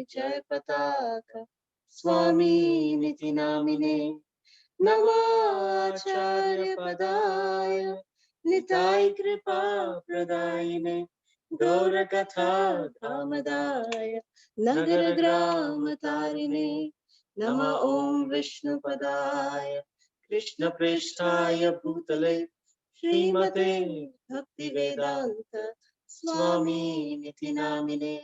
Jai Pataka Swami Niti Namine Namacharya Padaya Nitai Kripa Pradayine Gaura Katha Dhamadaya Nagar Gram Tarine Nama Om Vishnu Padaya Krishna Presthaya Bhutale Srimate Bhakti Vedanta Swami Niti Namine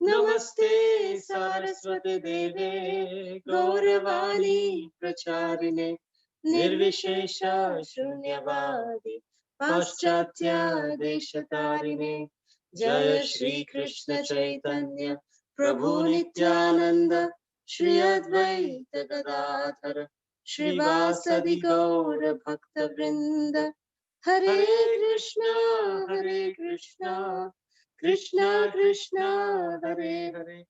Namaste Saraswati Deve Gauravani Pracharine Nirvishesha Shunyavadi Paschatya Deshatarine Jaya Shri Krishna Chaitanya Prabhu Nityananda Shri Advaita Gadadhara Shri Vasadi Gaura Bhakta Vrinda Hare Krishna Hare Krishna Krishna Krishna Hare Hare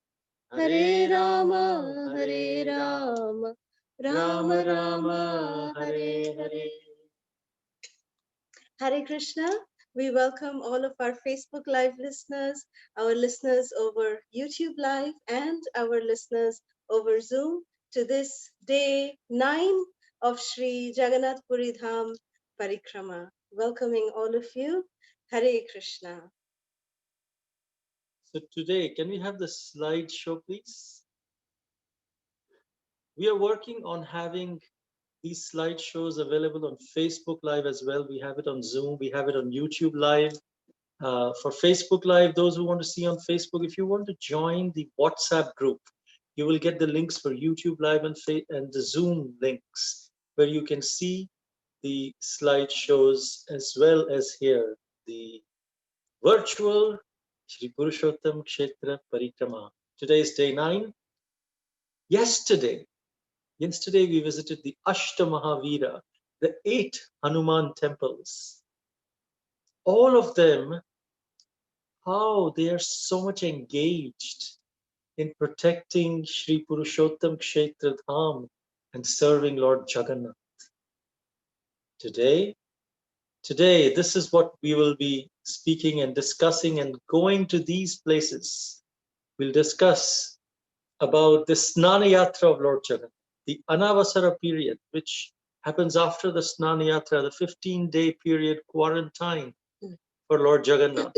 Hare Rama Hare Rama Rama Rama Hare Hare. Hare Krishna. We welcome all of our Facebook Live listeners, our listeners over YouTube Live, and our listeners over Zoom to this day 9 of Sri Jagannath Puri Dham Parikrama. Welcoming all of you. Hare Krishna. So today, can we have the slideshow, please? We are working on having these slideshows available on Facebook Live as well. We have it on Zoom. We have it on YouTube Live. For Facebook Live, those who want to see on Facebook, if you want to join the WhatsApp group, you will get the links for YouTube Live and the Zoom links, where you can see the slideshows as well as here the virtual Shri Purushottam Kshetra Parikrama. Today is day 9. Yesterday we visited the Ashtamahavira, the 8 Hanuman temples. All of them, how they are so much engaged in protecting Shri Purushottam Kshetra Dham and serving Lord Jagannath. Today, this is what we will be speaking and discussing and going to these places. We'll discuss about the Snana Yatra of Lord Jagannath, the Anavasara period, which happens after the Snana Yatra, the 15-day period quarantine for Lord Jagannath.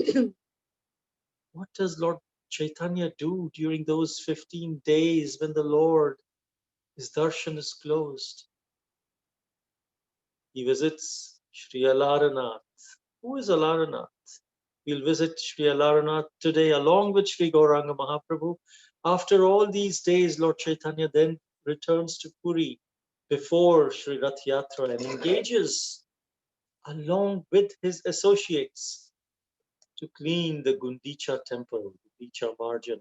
What does Lord Caitanya do during those 15 days when the Lord, his darshan is closed? He visits Sri Alaranath. Who is Alaranath? We'll visit Sri Alaranath today along with Sri Gauranga Mahaprabhu. After all these days, Lord Caitanya then returns to Puri before Sri Rath Yatra and engages along with his associates to clean the Gundica temple, Gundica Marjana,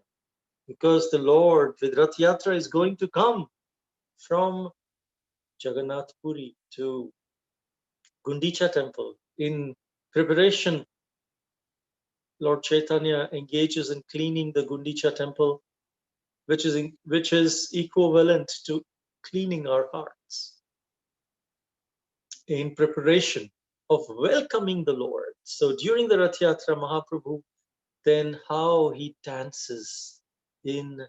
because the Lord with Rath Yatra is going to come from Jagannath Puri to Gundica temple. In preparation, Lord Chaitanya engages in cleaning the Gundica temple, which is equivalent to cleaning our hearts in preparation of welcoming the Lord. So during the Rath Yatra, Mahaprabhu, then how he dances in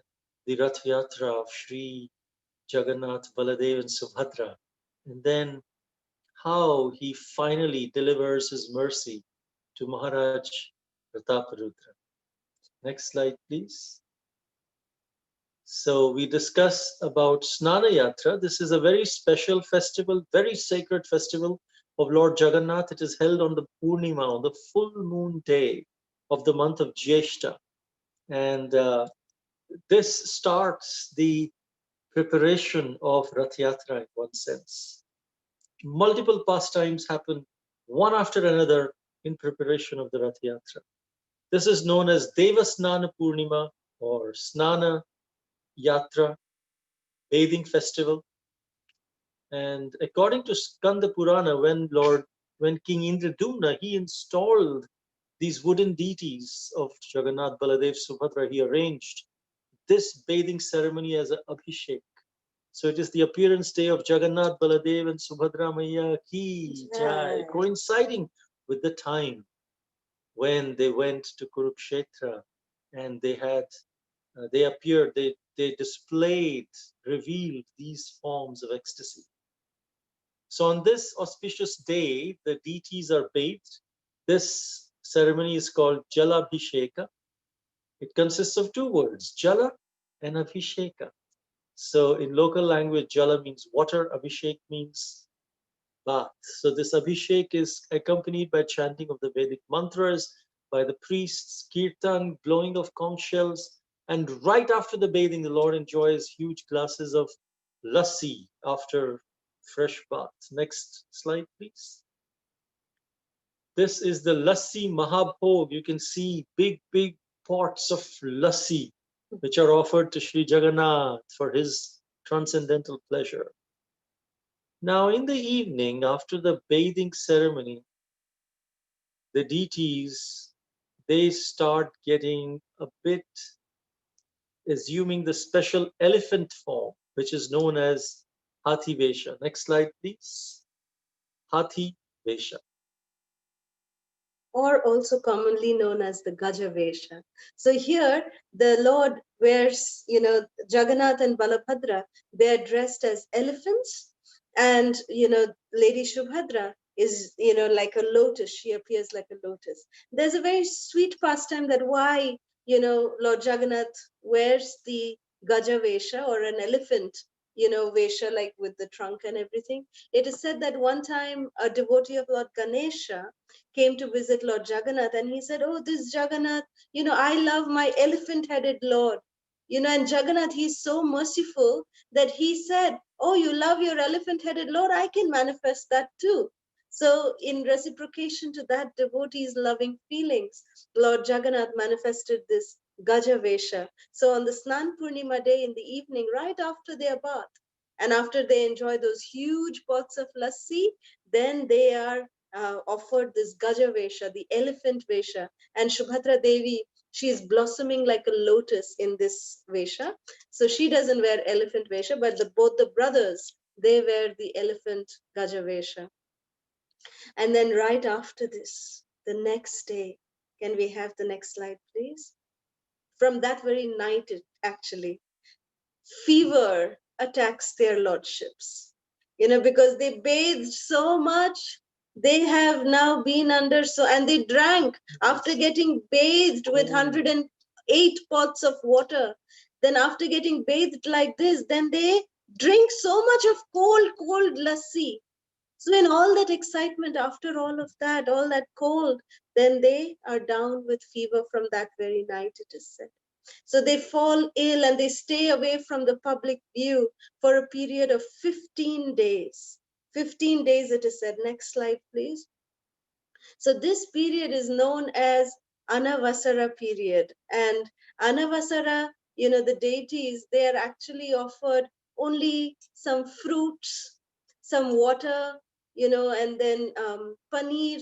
the Rath Yatra of Sri Jagannath, Baladev and Subhadra, and then how he finally delivers his mercy to Maharaj Prataparudra. Next slide, please. So we discuss about Snana Yatra. This is a very special festival, very sacred festival of Lord Jagannath. It is held on the Purnima, on the full moon day of the month of Jyeshta. And this starts the preparation of Rath Yatra in one sense. Multiple pastimes happen one after another in preparation of the Rath Yatra. This is known as Deva Snana Purnima or Snana Yatra, bathing festival. And according to Skanda Purana, when King Indradumna, he installed these wooden deities of Jagannath, Baladev, Subhadra, he arranged this bathing ceremony as an abhishek. So it is the appearance day of Jagannath, Baladev and Subhadra Maiya ki jai, coinciding with the time when they went to Kurukshetra and they had They appeared, they displayed, revealed these forms of ecstasy. So on this auspicious day, the deities are bathed. This ceremony is called Jalabhisheka. It consists of two words, Jala and Abhisheka. So in local language, Jala means water, Abhishek means bath. So this Abhishek is accompanied by chanting of the Vedic mantras, by the priests, kirtan, blowing of conch shells, and right after the bathing, the Lord enjoys huge glasses of lassi after fresh bath. Next slide, please. This is the lassi mahabhog. You can see big pots of lassi, which are offered to Sri Jagannath for his transcendental pleasure. Now, in the evening, after the bathing ceremony, the deities, they start getting a bit, assuming the special elephant form, which is known as Hathi Vesha. Next slide, please. Hathi Vesha. Or also commonly known as the Gajavesha. So here the Lord wears, Jagannath and Balabhadra, they're dressed as elephants, and Lady Shubhadra is, like a lotus. She appears like a lotus. There's a very sweet pastime that why, Lord Jagannath wears the Gajavesha, or an elephant, Vesha, like with the trunk and everything. It is said that one time a devotee of Lord Ganesha came to visit Lord Jagannath, and he said, "Oh, this Jagannath, I love my elephant headed Lord." And Jagannath, he's so merciful that he said, "Oh, you love your elephant headed Lord, I can manifest that too." So, in reciprocation to that devotee's loving feelings, Lord Jagannath manifested this Gajavesha. So, on the Snan Purnima day in the evening, right after their bath, and after they enjoy those huge pots of lassi, then they are offered this Gajavesha, the elephant Vesha. And Shubhadra Devi, she is blossoming like a lotus in this Vesha. So she doesn't wear elephant Vesha, but both the brothers, they wear the elephant Gajavesha. And then right after this, the next day, can we have the next slide, please? From that very night, actually, fever attacks their lordships, because they bathed so much. They have now been under, so, and they drank after getting bathed with 108 pots of water. Then after getting bathed like this, then they drink so much of cold lassi. So in all that excitement, after all of that, all that cold, then they are down with fever from that very night, it is said. So they fall ill and they stay away from the public view for a period of 15 days. 15 days, it is said. Next slide, please. So this period is known as Anavasara period. And Anavasara, the deities, they are actually offered only some fruits, some water, and then paneer,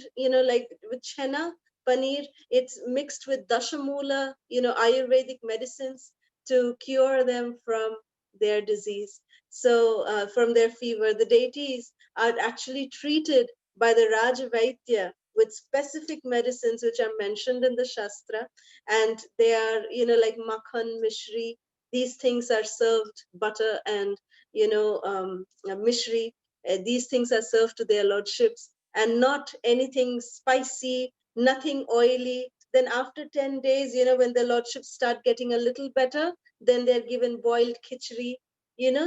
like with henna, paneer, it's mixed with dashamula, Ayurvedic medicines to cure them from their disease. So from their fever, the deities are actually treated by the Rajavaitya with specific medicines which are mentioned in the Shastra, and they are, like makhan, mishri. These things are served, butter and, mishri. These things are served to their lordships, and not anything spicy, nothing oily. Then after 10 days, when the lordships start getting a little better, then they're given boiled khichdi.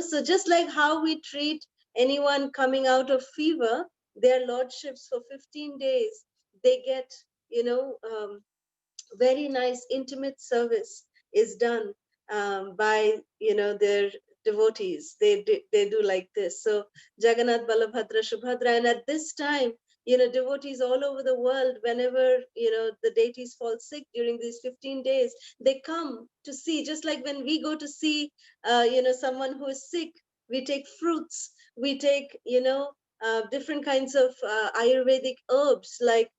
So just like how we treat anyone coming out of fever, their lordships for 15 days, they get, very nice intimate service is done by, their devotees. They do like this. So Jagannath, Balabhadra, Shubhadra, and at this time, devotees all over the world, whenever, the deities fall sick during these 15 days, they come to see, just like when we go to see, someone who is sick, we take fruits, we take, different kinds of Ayurvedic herbs like,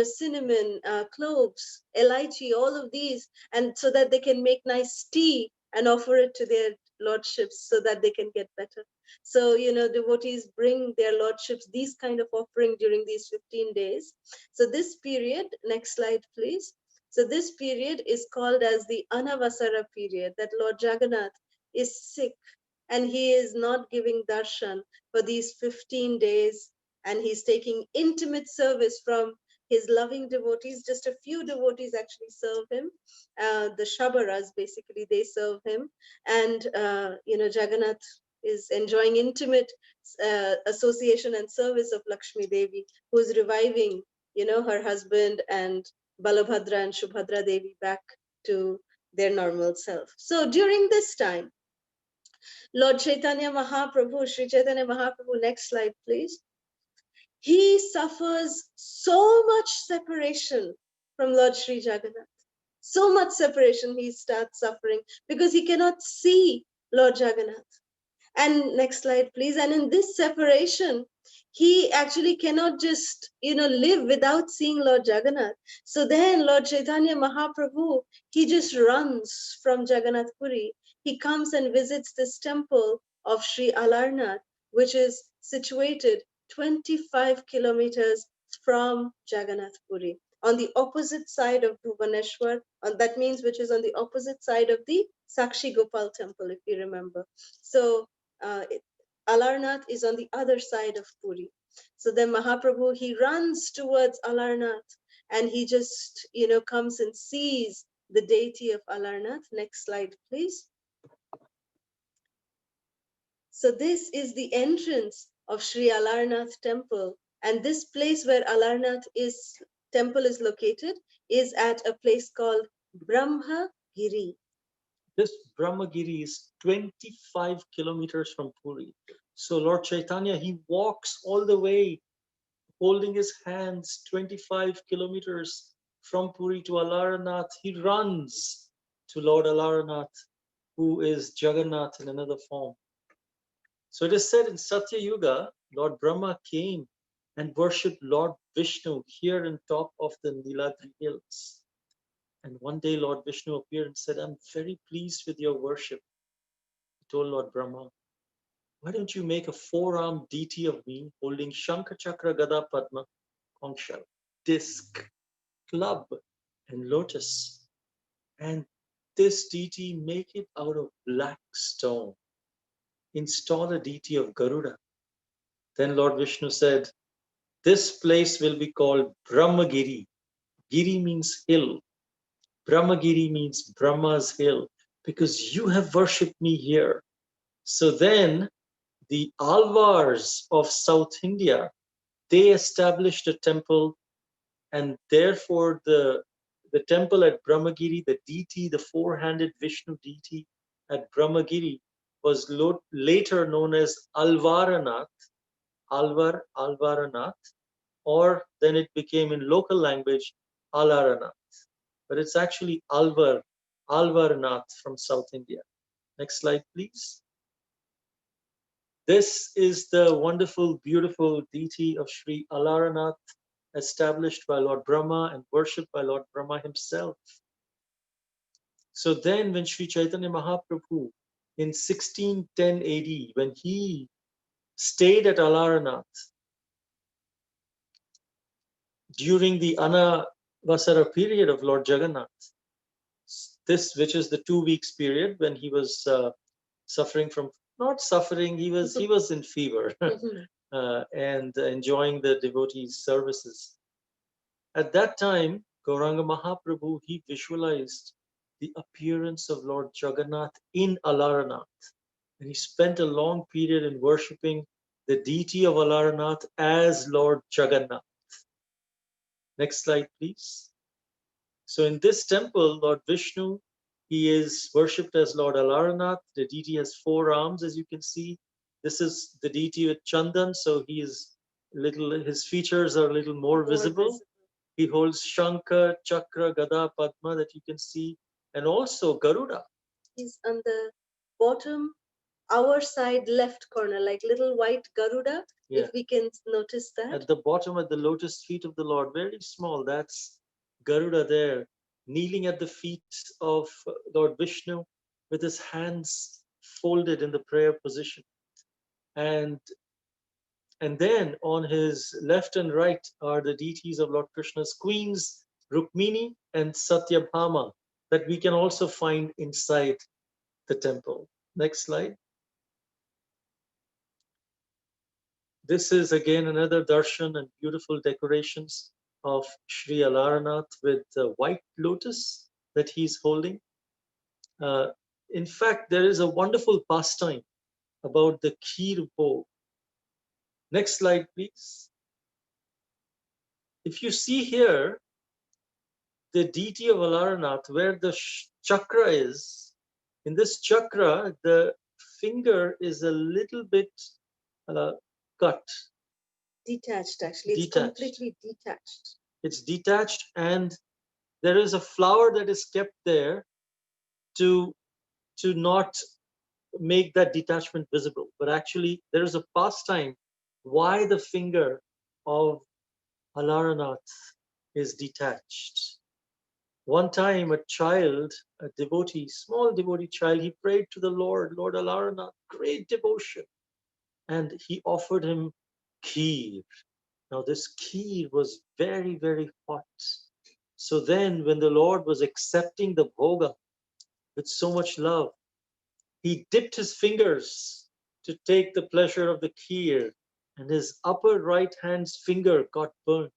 cinnamon, cloves, elaichi, all of these, and so that they can make nice tea and offer it to their lordships so that they can get better. So, devotees bring their lordships these kind of offering during these 15 days. So this period, next slide, please. So this period is called as the Anavasara period, that Lord Jagannath is sick and he is not giving darshan for these 15 days, and he's taking intimate service from his loving devotees. Just a few devotees actually serve him. The Shabaras, basically, they serve him. And, Jagannath is enjoying intimate association and service of Lakshmi Devi, who is reviving, her husband and Balabhadra and Shubhadra Devi back to their normal self. So during this time, Lord Chaitanya Mahaprabhu, Sri Chaitanya Mahaprabhu, next slide, please. He suffers so much separation from Lord Sri Jagannath. So much separation he starts suffering because he cannot see Lord Jagannath. And next slide, please. And in this separation, he actually cannot just, live without seeing Lord Jagannath. So then Lord Chaitanya Mahaprabhu, he just runs from Jagannath Puri. He comes and visits this temple of Sri Alaranath, which is situated 25 kilometers from Jagannath Puri, on the opposite side of Bhubaneswar. That means which is on the opposite side of the Sakshi Gopal temple, if you remember. So uh, Alaranath is on the other side of Puri. So then Mahaprabhu, he runs towards Alaranath and he just, comes and sees the deity of Alaranath. Next slide, please. So this is the entrance of Sri Alaranath temple. And this place where Alaranath temple is located is at a place called Brahmagiri. This Brahmagiri is 25 kilometers from Puri. So Lord Chaitanya, he walks all the way, holding his hands 25 kilometers from Puri to Alaranath. He runs to Lord Alaranath, who is Jagannath in another form. So it is said in Satya Yuga, Lord Brahma came and worshipped Lord Vishnu here on top of the Niladri hills. And one day Lord Vishnu appeared and said, I'm very pleased with your worship. He told Lord Brahma, why don't you make a four-armed deity of me holding Shankha Chakra Gada Padma, conch shell, disc, club, and lotus. And this deity, make it out of black stone. Install a deity of Garuda. Then Lord Vishnu said, this place will be called Brahmagiri. Giri means hill. Brahmagiri means Brahma's hill, because you have worshipped me here. So then the Alvars of South India, they established a temple, and therefore the temple at Brahmagiri, the deity, the four-handed Vishnu deity at Brahmagiri, was later known as Alvaranath, Alvaranath, or then it became in local language Alaranath. But it's actually Alvaranath from South India. Next slide, please. This is the wonderful, beautiful deity of Sri Alaranath, established by Lord Brahma and worshipped by Lord Brahma himself. So then when Sri Chaitanya Mahaprabhu in 1610 AD, when he stayed at Alaranath during the Anavasara period of Lord Jagannath, this, which is the 2 weeks period when he was suffering from, not suffering, he was in fever and enjoying the devotees' services. At that time, Gauranga Mahaprabhu, he visualized the appearance of Lord Jagannath in Alaranath. And he spent a long period in worshipping the deity of Alaranath as Lord Jagannath. Next slide, please. So in this temple, Lord Vishnu, he is worshipped as Lord Alaranath. The deity has 4 arms, as you can see. This is the deity with Chandan, so he is his features are a little more visible. He holds Shankha, Chakra, Gada, Padma that you can see, and also Garuda. He's on the bottom, our side left corner, like little white Garuda, if we can notice that. At the bottom, at the lotus feet of the Lord, very small, that's Garuda there, kneeling at the feet of Lord Vishnu with his hands folded in the prayer position. And then on his left and right are the deities of Lord Krishna's queens, Rukmini and Satyabhama that we can also find inside the temple. Next slide. This is again another darshan and beautiful decorations of Sri Alaranath with the white lotus that he's holding. In fact, there is a wonderful pastime about the Kheer bowl. Next slide, please. If you see here, the deity of Alaranath, where the chakra is, in this chakra, the finger is a little bit cut. Detached, actually. It's Detached. completely detached. It's detached, and there is a flower that is kept there to not make that detachment visible. But actually, there is a pastime why the finger of Alaranath is detached. One time, a child, a devotee, small devotee child, he prayed to the Lord, Lord Alaranath, great devotion. And he offered him kheer. Now, this kheer was very, very hot. So then, when the Lord was accepting the bhoga with so much love, he dipped his fingers to take the pleasure of the kheer, and his upper right hand's finger got burnt.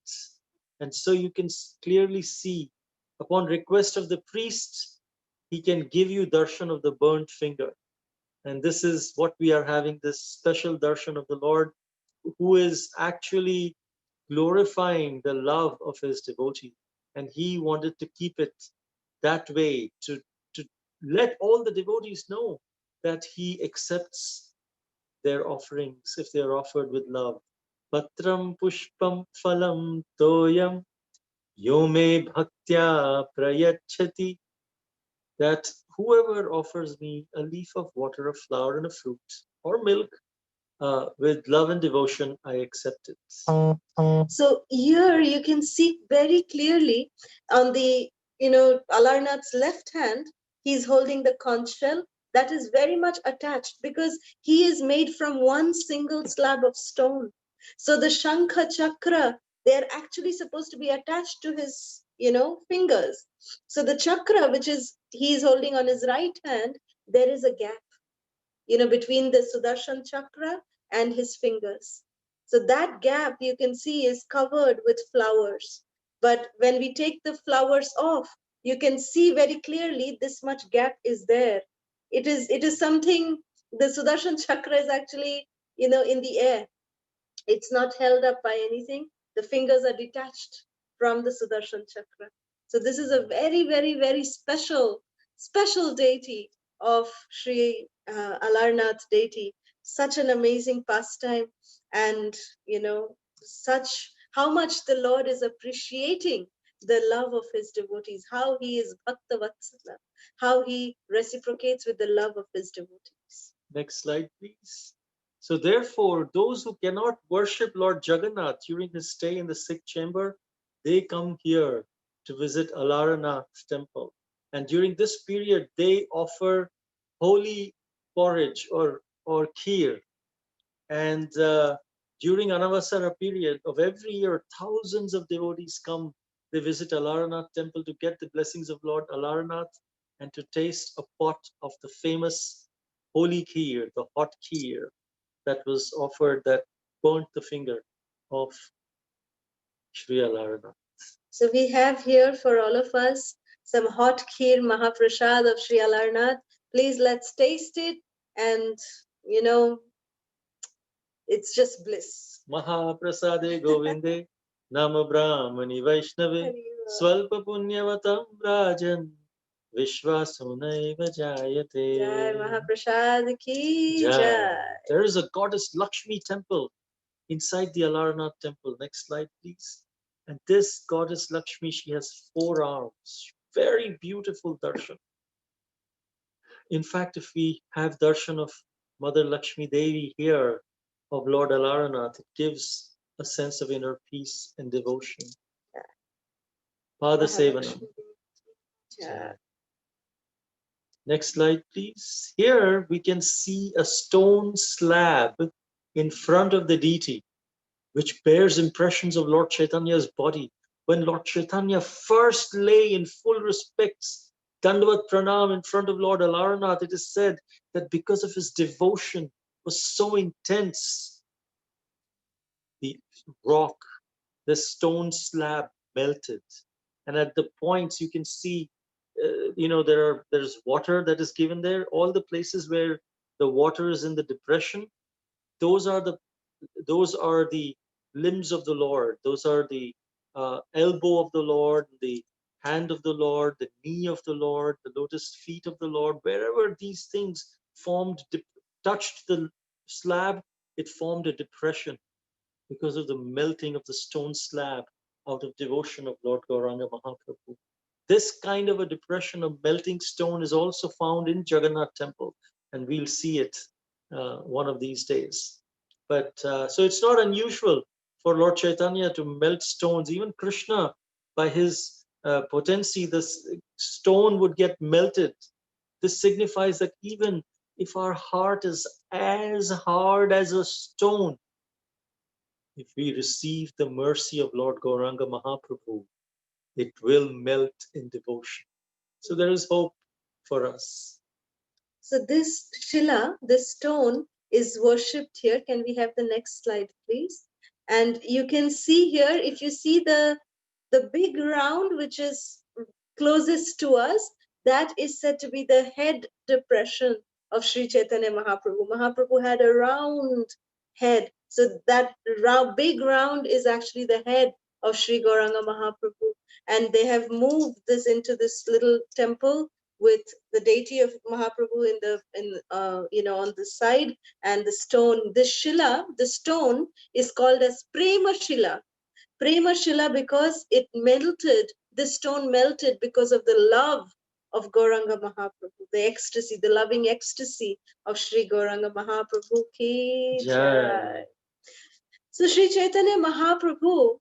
And so you can clearly see, upon request of the priest, he can give you darshan of the burnt finger. And this is what we are having, this special darshan of the Lord, who is actually glorifying the love of his devotee. And he wanted to keep it that way, to let all the devotees know that he accepts their offerings if they are offered with love. Patram pushpam phalam toyam yome bhaktya prayachati. That whoever offers me a leaf of water, a flower, and a fruit, or milk, with love and devotion, I accept it. So here you can see very clearly on the, Alarnath's left hand, he's holding the conch shell that is very much attached because he is made from one single slab of stone. So the Shankha chakra, they're actually supposed to be attached to his, fingers. So the chakra, which is he's holding on his right hand, there is a gap, between the Sudarshan chakra and his fingers. So that gap you can see is covered with flowers. But when we take the flowers off, you can see very clearly this much gap is there. It is something, the Sudarshan chakra is actually, in the air. It's not held up by anything. The fingers are detached from the Sudarshan chakra. So this is a very, very, very special deity of Sri Alarnath deity. Such an amazing pastime, and such how much the Lord is appreciating the love of his devotees, how he is Bhakta Vatsala, how he reciprocates with the love of his devotees. Next slide, please. So therefore, those who cannot worship Lord Jagannath during his stay in the sick chamber, they come here to visit Alaranath temple. And during this period, they offer holy porridge or kheer. And during Anavasara period of every year, thousands of devotees come. They visit Alaranath temple to get the blessings of Lord Alaranath and to taste a pot of the famous holy kheer, the hot kheer that was offered that burnt the finger of Sri Alaranath. So we have here for all of us some hot Kheer Mahaprasad of Sri Alaranath. Please let's taste it, and it's just bliss. Mahaprasade Govinde Nama Brahmani Vaishnave Swalpa Punyavatam Rajan Vishwasunaiva Jayate. Jai Mahaprasad ki Jai. Jai. There is a goddess Lakshmi temple inside the Alaranath temple. Next slide, please. And this goddess Lakshmi, she has 4 arms. Very beautiful darshan. In fact, if we have darshan of Mother Lakshmi Devi here, of Lord Alaranath, it gives a sense of inner peace and devotion. Pada Sevanam. Next slide, please. Here we can see a stone slab in front of the deity, which bears impressions of Lord Chaitanya's body. when Lord Chaitanya first lay in full respects, Dandavat Pranam in front of Lord Alaranath, it is said that because of his devotion was so intense, the rock, the stone slab melted. And at the points you can see, there's water that is given there. All the places where the water is in the depression, those are the limbs of the Lord. Those are the elbow of the Lord, the hand of the Lord, the knee of the Lord, the lotus feet of the Lord. Wherever these things touched the slab, it formed a depression because of the melting of the stone slab out of devotion of Lord Gauranga Mahaprabhu. This kind of a depression of melting stone is also found in Jagannath temple, and we'll see it one of these days. But so it's not unusual for Lord Chaitanya to melt stones. Even Krishna, by his potency, this stone would get melted. This signifies that even if our heart is as hard as a stone, if we receive the mercy of Lord Gauranga Mahaprabhu, it will melt in devotion. So there is hope for us. So this Shila, this stone, is worshipped here. Can we have the next slide, please? And you can see here, if you see the big round which is closest to us, that is said to be the head depression of Sri Chaitanya Mahaprabhu. Mahaprabhu had a round head. So that big round is actually the head of Sri Gauranga Mahaprabhu. And they have moved this into this little temple with the deity of Mahaprabhu on the side, and the stone. This Shila, the stone, is called as Prema Shila. Prema Shila because it melted, the stone melted because of the love of Gauranga Mahaprabhu, the ecstasy, the loving ecstasy of Sri Gauranga Mahaprabhu ki jai. So Sri Chaitanya Mahaprabhu,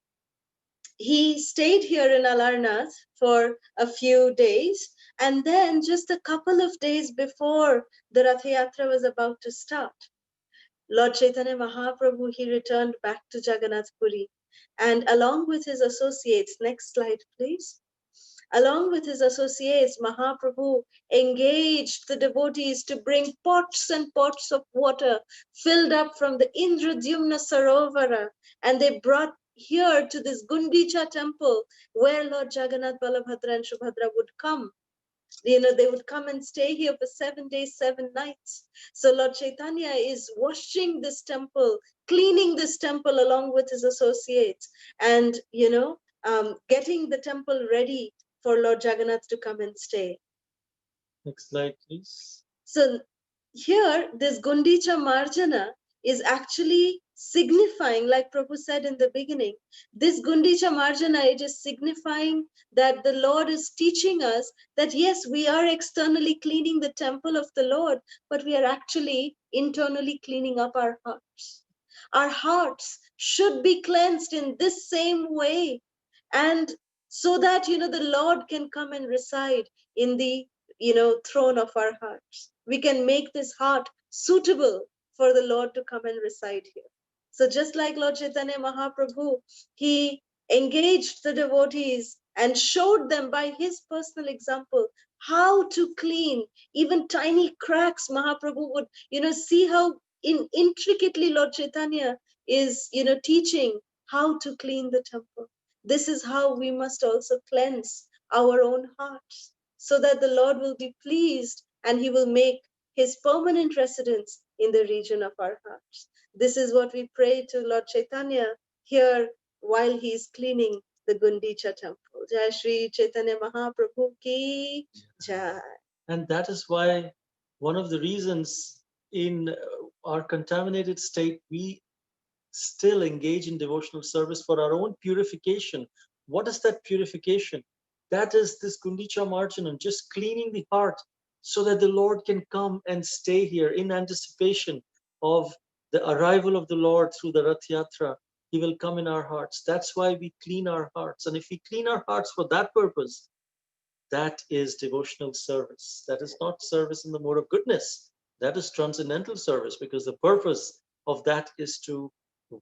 he stayed here in Alaranath for a few days, and then just a couple of days before the Ratha Yatra was about to start, Lord Chaitanya Mahaprabhu, he returned back to Jagannath Puri, and along with his associates, next slide please, along with his associates, Mahaprabhu engaged the devotees to bring pots and pots of water filled up from the Indradyumna Sarovara, and they brought here to this Gundica temple where Lord Jagannath, Balabhadra and Subhadra would come. They would come and stay here for 7 days, 7 nights. So Lord Chaitanya is washing this temple, cleaning this temple along with his associates, and getting the temple ready for Lord Jagannath to come and stay. Next slide, please. So here, this Gundica Marjana is actually signifying, like Prabhu said in the beginning, this Gundica Marjana, it is signifying that the Lord is teaching us that yes, we are externally cleaning the temple of the Lord, but we are actually internally cleaning up our hearts. Our hearts should be cleansed in this same way, and so that the Lord can come and reside in the throne of our hearts. We can make this heart suitable for the Lord to come and reside here. So just like Lord Chaitanya Mahaprabhu, he engaged the devotees and showed them by his personal example how to clean even tiny cracks. Mahaprabhu would see how intricately Lord Chaitanya is teaching how to clean the temple. This is how we must also cleanse our own hearts, so that the Lord will be pleased and he will make his permanent residence in the region of our hearts. This is what we pray to Lord Chaitanya here while he is cleaning the Gundica temple. Jai Shri Chaitanya Mahaprabhu ki jai. And that is why one of the reasons in our contaminated state, we still engage in devotional service for our own purification. What is that purification? That is this Gundica Marjanam, just cleaning the heart so that the Lord can come and stay here in anticipation of the arrival of the Lord through the Rath Yatra. He will come in our hearts. That's why we clean our hearts. And if we clean our hearts for that purpose, that is devotional service. That is not service in the mode of goodness. That is transcendental service, because the purpose of that is to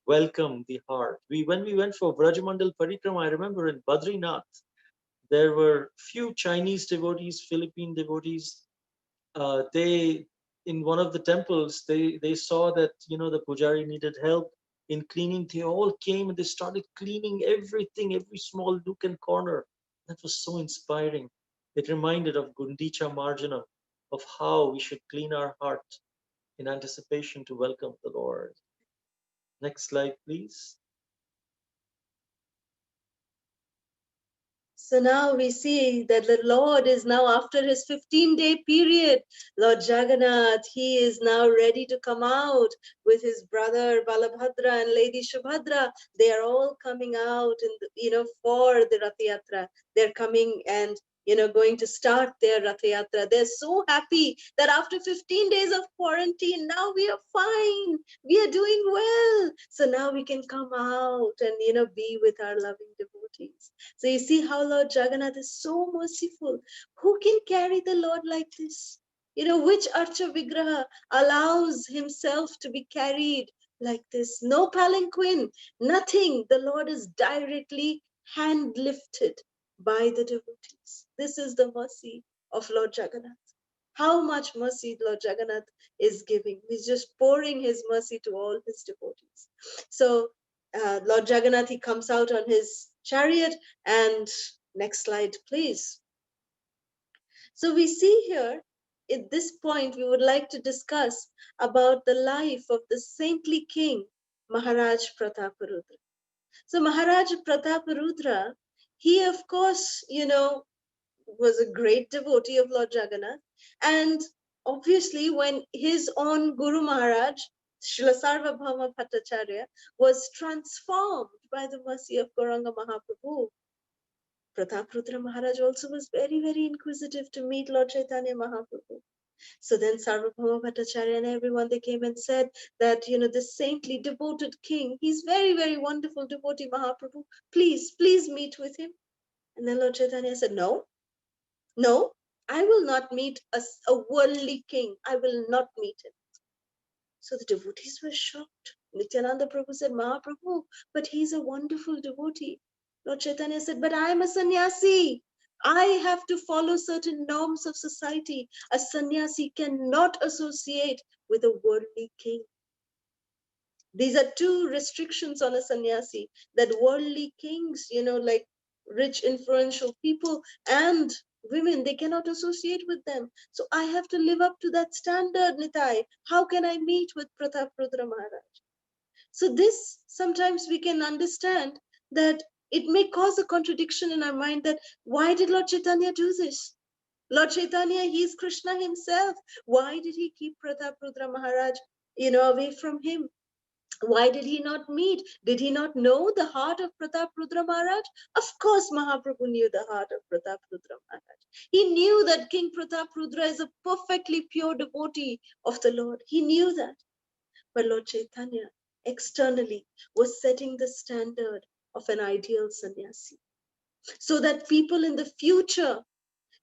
welcome the heart. When we went for Vrajamandal Parikrama, I remember in Badrinath, there were few Chinese devotees, Philippine devotees. They in one of the temples, they saw that the pujari needed help in cleaning. They all came and they started cleaning everything, every small nook and corner. That was so inspiring. It reminded of Gundica Marjana, of how we should clean our heart in anticipation to welcome the Lord. Next slide, please. So now we see that the Lord is now, after his 15-day period, Lord Jagannath, he is now ready to come out with his brother Balabhadra and Lady Subhadra. They are all coming out for the Rath Yatra. They're coming and going to start their Rath Yatra. They're so happy that after 15 days of quarantine, now we are fine. We are doing well. So now we can come out and, be with our loving devotees. So you see how Lord Jagannath is so merciful. Who can carry the Lord like this? Which Archa Vigraha allows himself to be carried like this? No palanquin, nothing. The Lord is directly hand lifted by the devotees. This is the mercy of Lord Jagannath. How much mercy Lord Jagannath is giving. He's just pouring his mercy to all his devotees. So Lord Jagannath, he comes out on his chariot, and next slide, please. So we see here, at this point, we would like to discuss about the life of the saintly king, Maharaj Pratapurudra. So Maharaj Pratapurudra, he of course, was a great devotee of Lord Jagannath. And obviously, when his own Guru Maharaj, Srila Sarvabhauma Bhattacharya, was transformed by the mercy of Gauranga Mahaprabhu, Prataparudra Maharaj also was very, very inquisitive to meet Lord Chaitanya Mahaprabhu. So then Sarvabhauma Bhattacharya and everyone, they came and said that, this saintly, devoted king, he's very, very wonderful devotee, Mahaprabhu. Please, please meet with him. And then Lord Chaitanya said, no, no, I will not meet a worldly king. I will not meet him. So the devotees were shocked. Nityananda Prabhu said, Mahaprabhu, but he's a wonderful devotee. Lord Chaitanya said, but I am a sannyasi. I have to follow certain norms of society. A sannyasi cannot associate with a worldly king. These are two restrictions on a sannyasi, that worldly kings, like rich, influential people and women, they cannot associate with them. So I have to live up to that standard, Nitai. How can I meet with Prataparudra Maharaj? So this, sometimes we can understand that it may cause a contradiction in our mind, that why did Lord Chaitanya do this? Lord Chaitanya, he is Krishna himself. Why did he keep Prataparudra Maharaj, away from him? Why did he not meet? Did he not know the heart of Prataparudra Maharaj? Of course, Mahaprabhu knew the heart of Prataparudra Maharaj. He knew that King Prataparudra is a perfectly pure devotee of the Lord. He knew that. But Lord Chaitanya externally was setting the standard of an ideal sannyasi, so that people in the future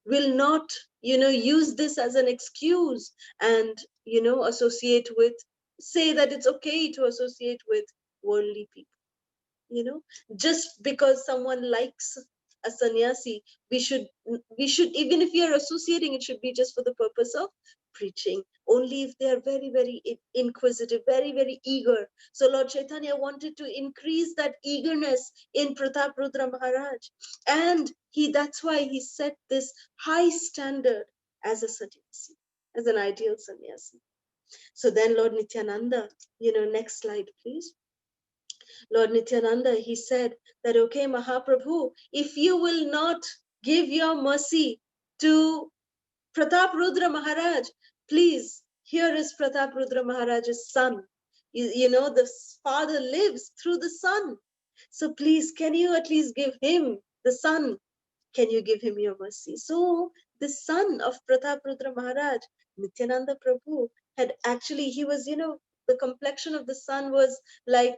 will not, use this as an excuse and, associate with, say that it's okay to associate with worldly people. Just because someone likes a sannyasi, we should, even if you're associating, it should be just for the purpose of preaching, only if they are very, very inquisitive, very, very eager. So Lord Chaitanya wanted to increase that eagerness in Prataparudra Maharaj, and that's why he set this high standard as a sannyasi, as an ideal sannyasi. So then Lord Nityananda, next slide please. Lord Nityananda, he said that, okay, Mahaprabhu, if you will not give your mercy to Prataparudra Maharaj, please, here is Prataparudra Maharaj's son. The father lives through the son. So please, can you at least give him, the son, can you give him your mercy? So the son of Prataparudra Maharaj, Nityananda Prabhu, had actually, he was, the complexion of the son was like,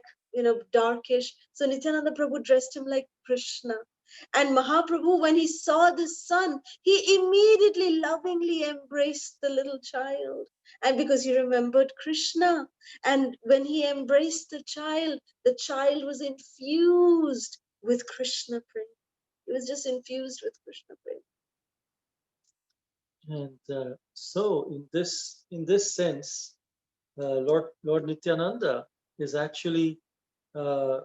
darkish. So Nityananda Prabhu dressed him like Krishna. And Mahaprabhu, when he saw the son, he immediately lovingly embraced the little child. And because he remembered Krishna, and when he embraced the child was infused with Krishna prema. He was just infused with Krishna prema. And so, in this sense, Lord Nityananda is actually uh,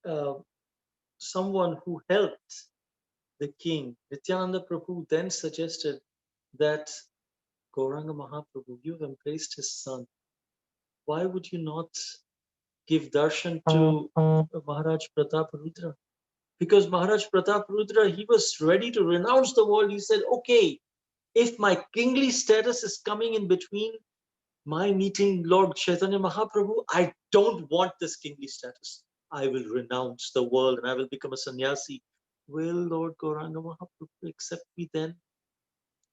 uh, someone who helped the king. Nityananda Prabhu then suggested that Gauranga Mahaprabhu, you've embraced his son. Why would you not give darshan to Maharaj Prataparudra? Because Maharaj Pratapruura, he was ready to renounce the world. He said, okay, if my kingly status is coming in between my meeting Lord Chaitanya Mahaprabhu, I don't want this kingly status. I will renounce the world and I will become a sannyasi. Will Lord Gauranga Mahaprabhu accept me then?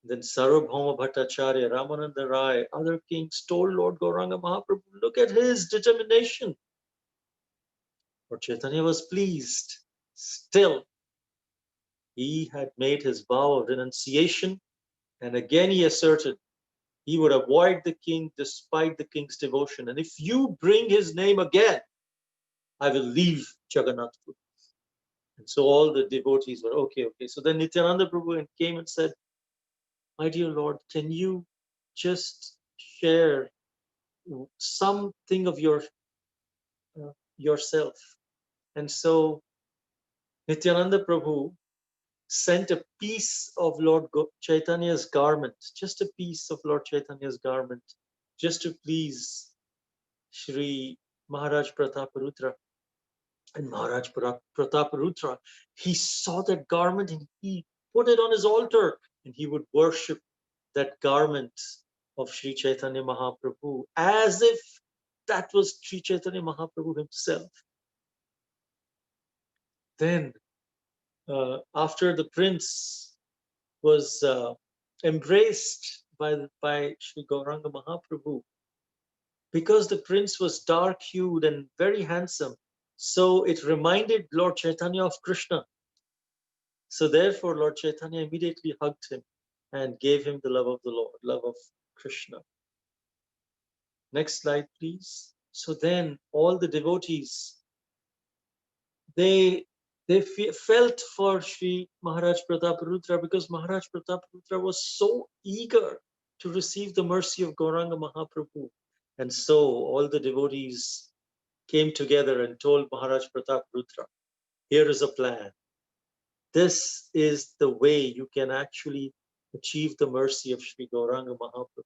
Then Sarvabhauma Bhattacharya, Ramananda Rai, other kings told Lord Gauranga Mahaprabhu, look at his determination. Lord Chaitanya was pleased. Still, he had made his vow of renunciation, and again he asserted he would avoid the king despite the king's devotion. And if you bring his name again, I will leave Jagannath. And so all the devotees were okay. So then Nityananda Prabhu came and said, my dear Lord, can you just share something of yourself? And so Nityananda Prabhu sent a piece of Lord Chaitanya's garment, just a piece of Lord Chaitanya's garment, just to please Shri Maharaj Prataparudra. And Maharaj Prataparudra, he saw that garment and he put it on his altar and he would worship that garment of Sri Chaitanya Mahaprabhu as if that was Sri Chaitanya Mahaprabhu himself. Then, after the prince was embraced by Sri Gauranga Mahaprabhu, because the prince was dark-hued and very handsome, so it reminded Lord Chaitanya of Krishna. So therefore, Lord Chaitanya immediately hugged him and gave him the love of the Lord, love of Krishna. Next slide, please. So then all the devotees, they felt for Sri Maharaj Prataparudra, because Maharaj Prataparudra was so eager to receive the mercy of Gauranga Mahaprabhu. And so all the devotees came together and told Maharaj Prataparudra, here is a plan. This is the way you can actually achieve the mercy of Sri Gauranga Mahaprabhu.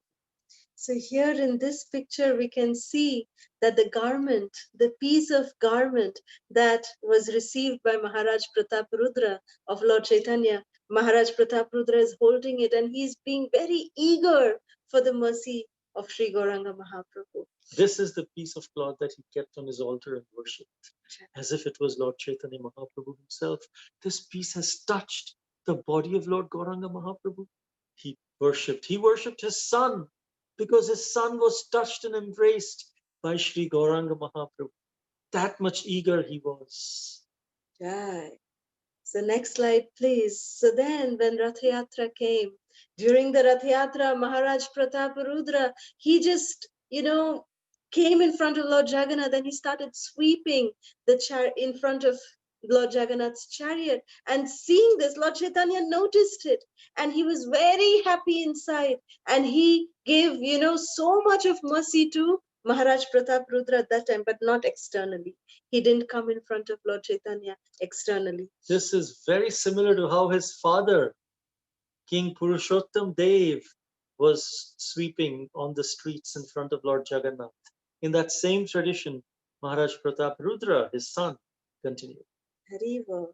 So here in this picture, we can see that the garment, the piece of garment that was received by Maharaj Prataparudra of Lord Chaitanya, Maharaj Prataparudra is holding it and he is being very eager for the mercy of Sri Gauranga Mahaprabhu. This is the piece of cloth that he kept on his altar and worshipped, as if it was Lord Chaitanya Mahaprabhu himself. This piece has touched the body of Lord Gauranga Mahaprabhu. He worshipped his son, because his son was touched and embraced by Sri Gauranga Mahaprabhu. That much eager he was. Right. So next slide, please. So then when Rath Yatra came, during the Rath Yatra, Maharaj Prataparudra, he just, came in front of Lord Jagannath and he started sweeping the in front of Lord Jagannath's chariot. And seeing this, Lord Chaitanya noticed it and he was very happy inside. And he gave, so much of mercy to Maharaj Prataparudra at that time, but not externally. He didn't come in front of Lord Chaitanya externally. This is very similar to how his father, King Purushottam Dev, was sweeping on the streets in front of Lord Jagannath. In that same tradition, Maharaj Prataparudra, his son, continued. Hariva.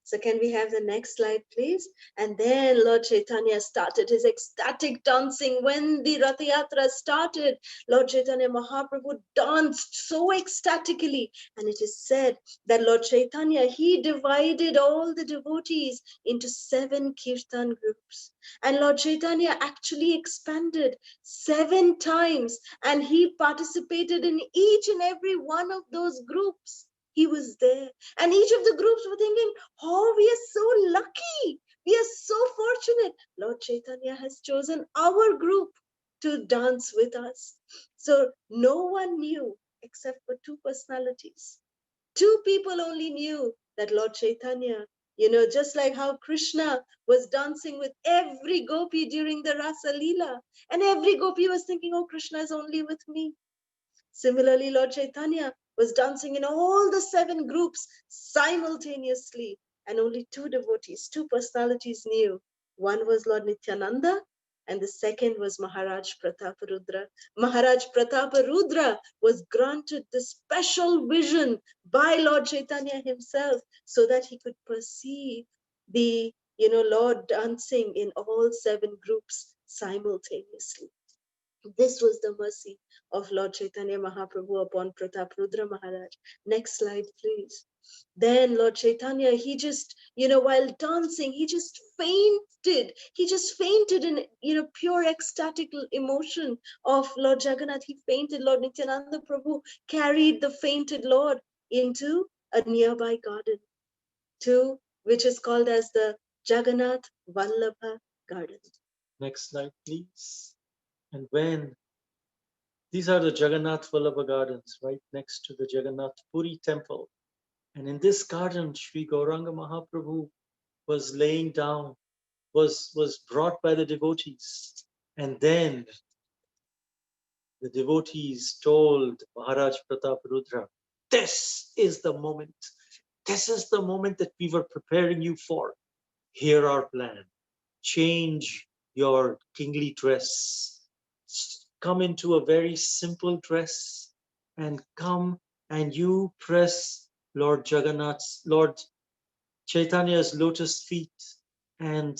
So can we have the next slide, please? And then Lord Chaitanya started his ecstatic dancing. When the Rath Yatra started, Lord Chaitanya Mahaprabhu danced so ecstatically. And it is said that Lord Chaitanya, he divided all the devotees into 7 kirtan groups. And Lord Chaitanya actually expanded 7 times and he participated in each and every one of those groups. He was there. And each of the groups were thinking, oh, we are so lucky. We are so fortunate. Lord Chaitanya has chosen our group to dance with us. So no one knew except for two personalities. Two people only knew that Lord Chaitanya, just like how Krishna was dancing with every gopi during the Rasa Leela, and every gopi was thinking, oh, Krishna is only with me. Similarly, Lord Chaitanya was dancing in all the 7 groups simultaneously, and only 2 devotees, 2 personalities knew. One was Lord Nityananda, and the second was Maharaj Prataparudra. Maharaj Prataparudra was granted this special vision by Lord Chaitanya himself so that he could perceive the Lord dancing in all 7 groups simultaneously. This was the mercy of Lord Chaitanya Mahaprabhu upon Prataparudra Maharaj. Next slide, please. Then Lord Chaitanya, he just, while dancing, he just fainted. He just fainted in, pure ecstatic emotion of Lord Jagannath. He fainted. Lord Nityananda Prabhu carried the fainted Lord into a nearby garden, which is called as the Jagannath Vallabha Garden. Next slide, please. And when these are the Jagannath Vallabha gardens, right next to the Jagannath Puri temple. And in this garden, Sri Gauranga Mahaprabhu was laying down, was brought by the devotees. And then the devotees told Maharaj Prataprutra, this is the moment. This is the moment that we were preparing you for. Hear our plan. Change your kingly dress. Come into a very simple dress and come and you press Lord Chaitanya's lotus feet and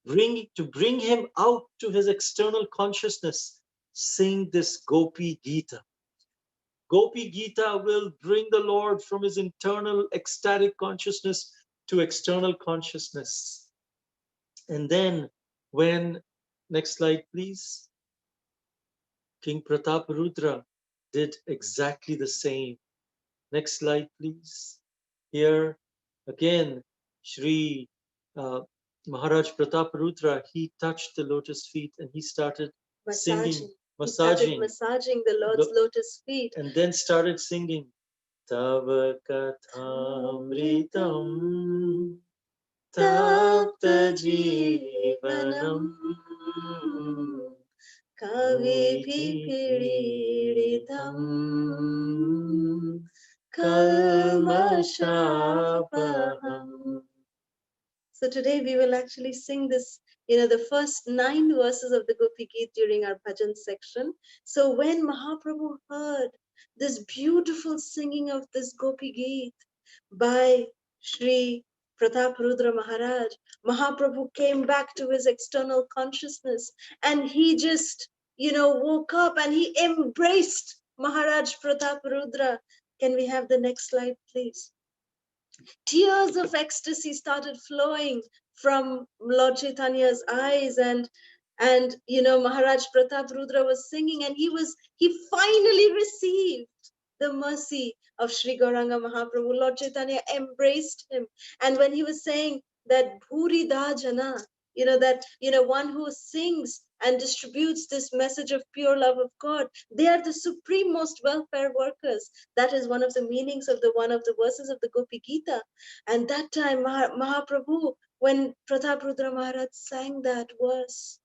bring him out to his external consciousness. Sing this Gopi Gita. Gopi Gita will bring the Lord from his internal ecstatic consciousness to external consciousness. And then when, next slide please, King Prataparudra did exactly the same. Next slide please. Here again, Sri Maharaj Prataparudra, he touched the lotus feet and he started singing, massaging the Lord's lotus feet. And then started singing, Tava Kathamritam Tapta Jivanam Kavibhipiritam Kalmashapaham. So today we will actually sing this, the first 9 verses of the Gopi Geet during our bhajan section. So when Mahaprabhu heard this beautiful singing of this Gopi Geet by Sri Prataparudra Maharaj, Mahaprabhu came back to his external consciousness and he just, woke up and he embraced Maharaj Prataparudra. Can we have the next slide, please? Tears of ecstasy started flowing from Lord Chaitanya's eyes, and Maharaj Prataparudra was singing, and he finally received the mercy of Sri Gauranga Mahaprabhu. Lord Chaitanya embraced him, and when he was saying that Bhuri Da Jana, one who sings and distributes this message of pure love of God, they are the supreme most welfare workers. That is one of the meanings of one of the verses of the Gopi Gita. And that time, Mahaprabhu, when Prataparudra Maharaj sang that verse,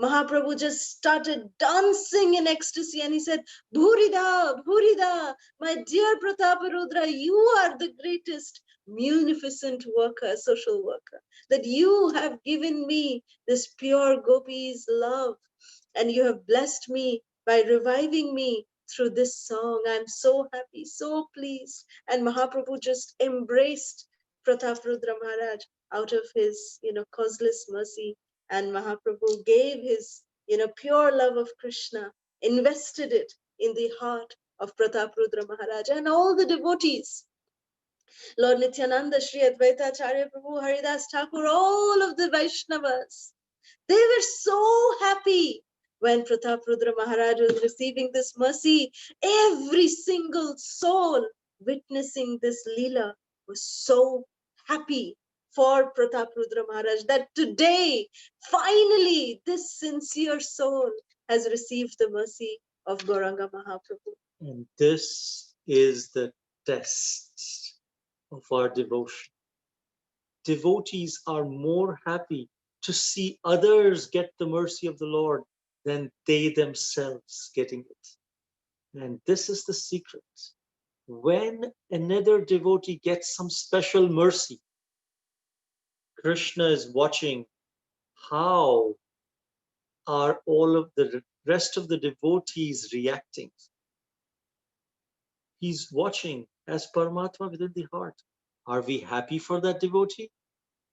Mahaprabhu just started dancing in ecstasy and he said, Bhurida, Bhurida, my dear Prataparudra, you are the greatest munificent worker, social worker, that you have given me this pure gopis love and you have blessed me by reviving me through this song. I'm so happy, so pleased. And Mahaprabhu just embraced Prataparudra Maharaj out of his, causeless mercy. And Mahaprabhu gave his, pure love of Krishna, invested it in the heart of Prataparudra Maharaj and all the devotees. Lord Nityananda, Sri Advaita Acharya Prabhu, Haridas Thakur, all of the Vaishnavas, they were so happy when Prataparudra Maharaj was receiving this mercy. Every single soul witnessing this Leela was so happy for Prataparudra Maharaj that today, finally, this sincere soul has received the mercy of Gauranga Mahaprabhu. And this is the test of our devotion. Devotees are more happy to see others get the mercy of the Lord than they themselves getting it. And this is the secret. When another devotee gets some special mercy, Krishna is watching how are all of the rest of the devotees reacting. He's watching as Paramatma within the heart. Are we happy for that devotee?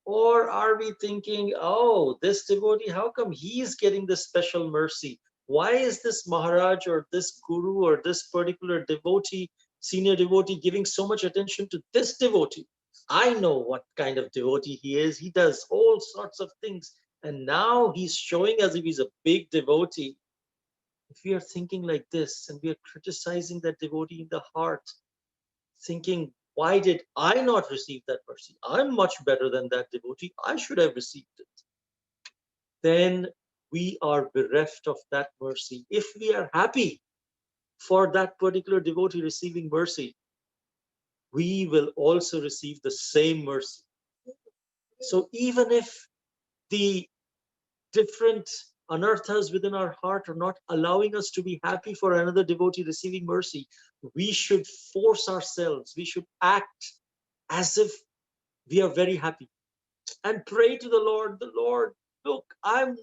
Or are we thinking, oh, this devotee, how come he's getting this special mercy? Why is this Maharaj or this Guru or this particular devotee, senior devotee, giving so much attention to this devotee? I know what kind of devotee he is. He does all sorts of things. And now he's showing as if he's a big devotee. If we are thinking like this and we are criticizing that devotee in the heart, thinking, why did I not receive that mercy? I'm much better than that devotee. I should have received it. Then we are bereft of that mercy. If we are happy for that particular devotee receiving mercy, we will also receive the same mercy. So even if the different anarthas within our heart are not allowing us to be happy for another devotee receiving mercy, we should force ourselves, we should act as if we are very happy and pray to the Lord, look, I'm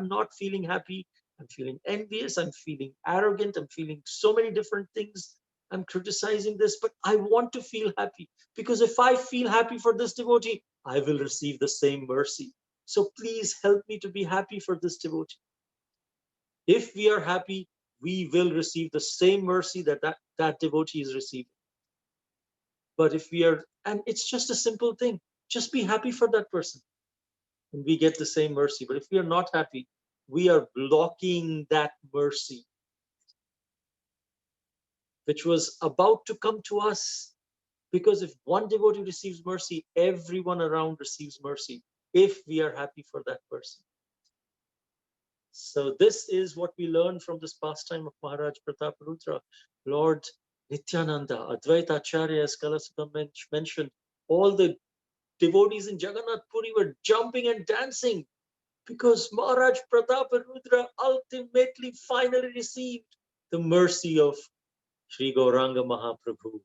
not feeling happy. I'm feeling envious. I'm feeling arrogant. I'm feeling so many different things. I'm criticizing this, but I want to feel happy, because if I feel happy for this devotee, I will receive the same mercy. So please help me to be happy for this devotee. If we are happy, we will receive the same mercy that devotee is receiving. But if we are, and it's just a simple thing, just be happy for that person and we get the same mercy. But if we are not happy, we are blocking that mercy which was about to come to us. Because if one devotee receives mercy, everyone around receives mercy if we are happy for that person. So this is what we learn from this pastime of Maharaj Prataprutra. Lord Nityananda, Advaita Acharya, as Kalasukam mentioned, all the devotees in Jagannath Puri were jumping and dancing because Maharaj Prataparudra ultimately finally received the mercy of Sri Gauranga Mahaprabhu.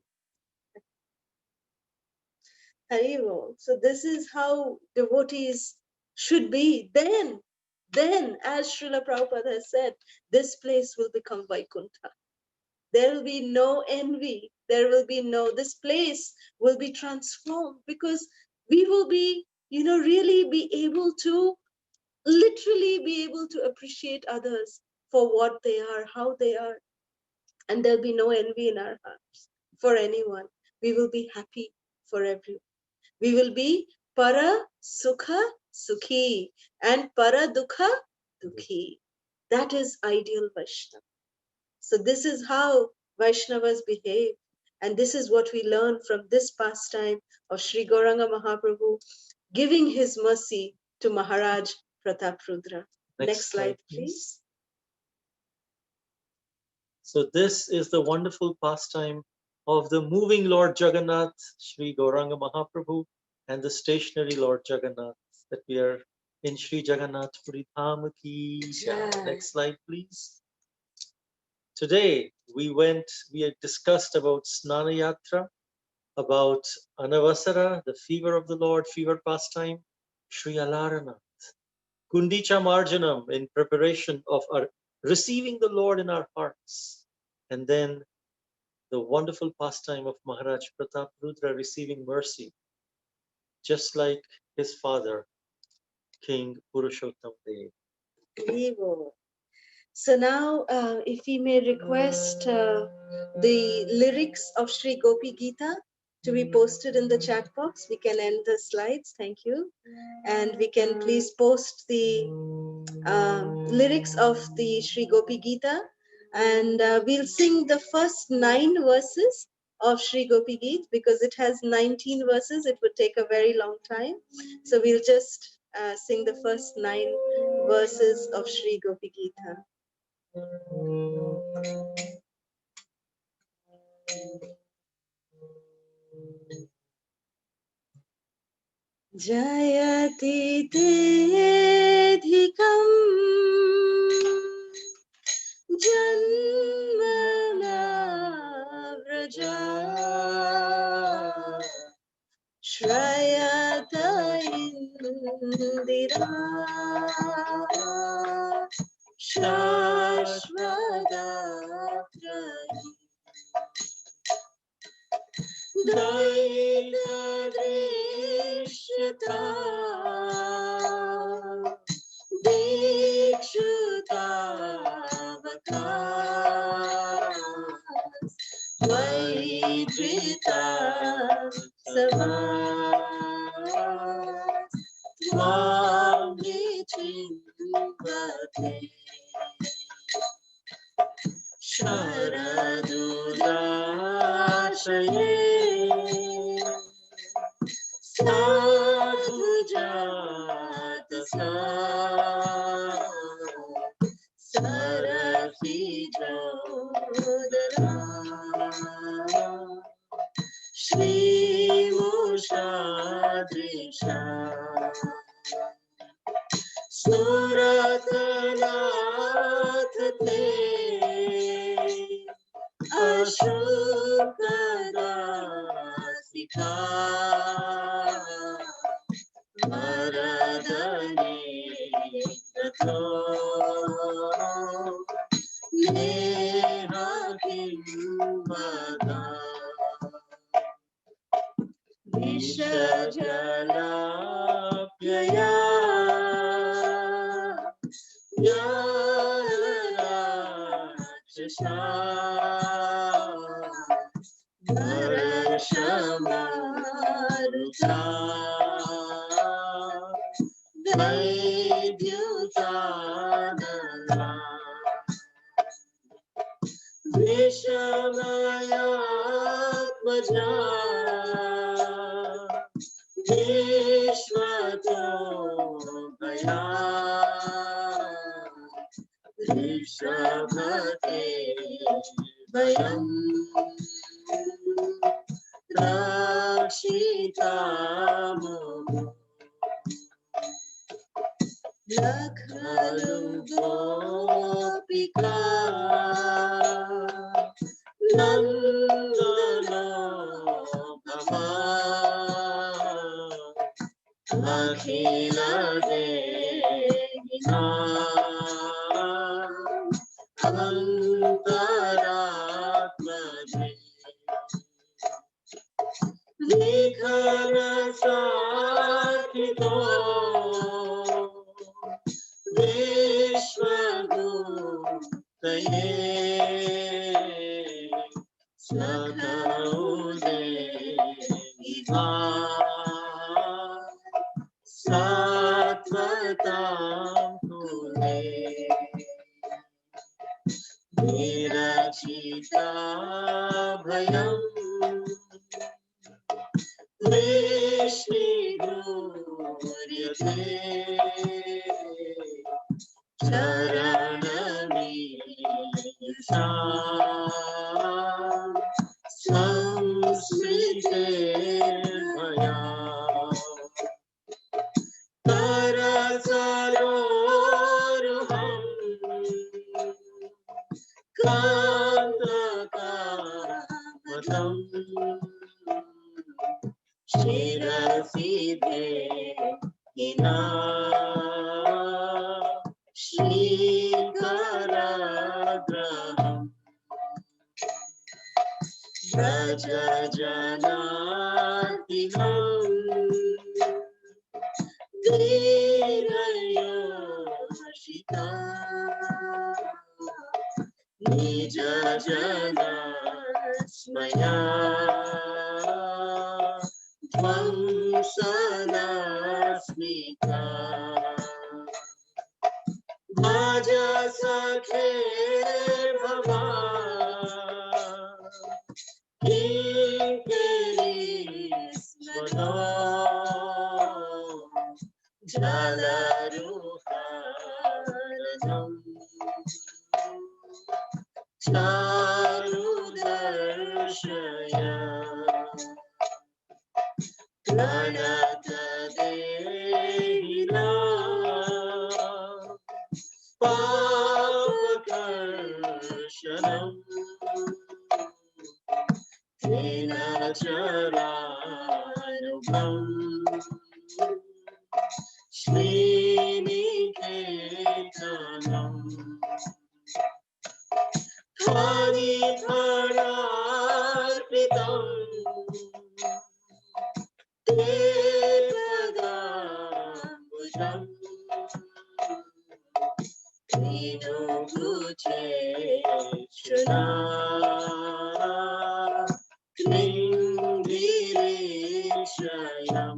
Haribo. So this is how devotees should be. Then, as Srila Prabhupada has said, this place will become Vaikuntha. There will be no envy. There will be no, this place will be transformed because we will be, really be able to, literally be able to appreciate others for what they are, how they are. And there'll be no envy in our hearts for anyone. We will be happy for everyone. We will be para sukha sukhi and para dukha dukhi. That is ideal Vaishnava. So this is how Vaishnavas behave. And this is what we learn from this pastime of Sri Gauranga Mahaprabhu giving his mercy to Maharaj Prataprudra. Next slide, please. So this is the wonderful pastime of the moving Lord Jagannath, Sri Gauranga Mahaprabhu, and the stationary Lord Jagannath that we are in Sri Jagannath Puri Dham ki jai. Next slide, please. Today we had discussed about Snana Yatra, about Anavasara, the fever of the Lord, fever pastime, Sri Alaranath, Gundica Marjanam in preparation of our receiving the Lord in our hearts, and then the wonderful pastime of Maharaj Prataprutra receiving mercy, just like his father, King Purushottam Dev. So now, if we may request the lyrics of Sri Gopi Gita to be posted in the chat box, we can end the slides. Thank you. And we can please post the lyrics of the Sri Gopi Gita And we'll sing the first 9 verses of Sri Gopi Geet because it has 19 verses. It would take a very long time. So we'll just sing the first 9 verses of Sri Gopi Geeta. Jayati Tedhikam Janmana Vraja Shrayata Indira Shashvadatrayi Daita Drishyata Dikshutavakas Vaidrita Savas Tvam Vichimbate Sharadudashaye Sadhu Jatasa Sarathi Jodara Shri Mushadrisha Suratanath Te Ashokadasika Varadani Rato Neha Kimbada Vishajala Pyaya Yarachasha Varashamaruta Vaidyutanala Vishamayatmaja Vishwato Bhaya Rishabhate Vayam Rakshitamo Lakhalu Gopika Nandana Bhava Akhila Devina Antaratmaje Likhana Sakito Vishwagutaye Sakaude Iva Satvatam Kule Nirachita Bhayam Vrishni Guryate Charanami Sam Samsmrite Bhaya Karasaroruham Kantakamadam Shirasidhe Hina Shikaragraham Raja Janatinam Dirayoshita Nija Jana Smaya Tvam Sanasmita Vaja Sakhe Bhava Lalaruharanam Charudarshaya Pranata Dehina Papakarshanam Trinacharanubham Sriniketanam Paripararpitam Te Padambujam Vinubhuche Shuna Klindirishayam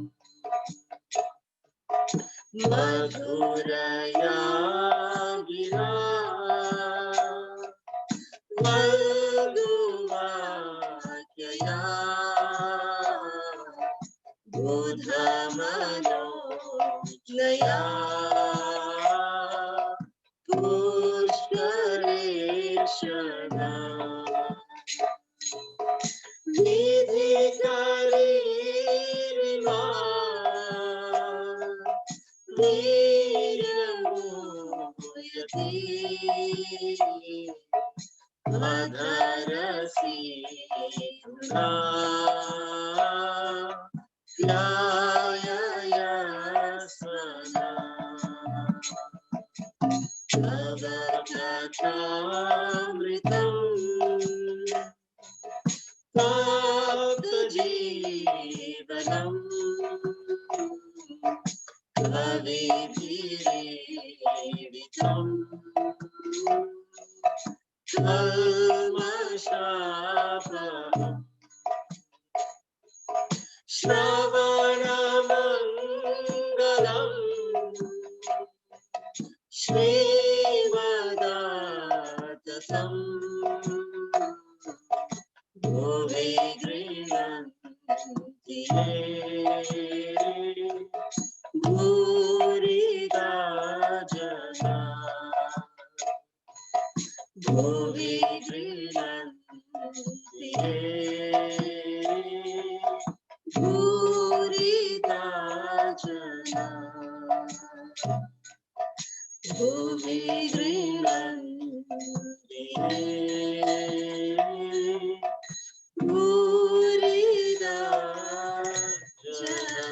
Madhuraya Gira Madhuvakyaya Budhamanojnaya Pushkareshana Vidhikarima Viramuyati Adharasi Guna Vyayayasana Tavakatamritam Bhakta-jeevanam Kavibhiriditam Kalmashapaham Shravanamangalam Srimadatasam Bhuvi Grinanti Bhurida Jana Bhuvi Grinanti Bhurida Jana Bhuvi Grinanti Bhurida Jana.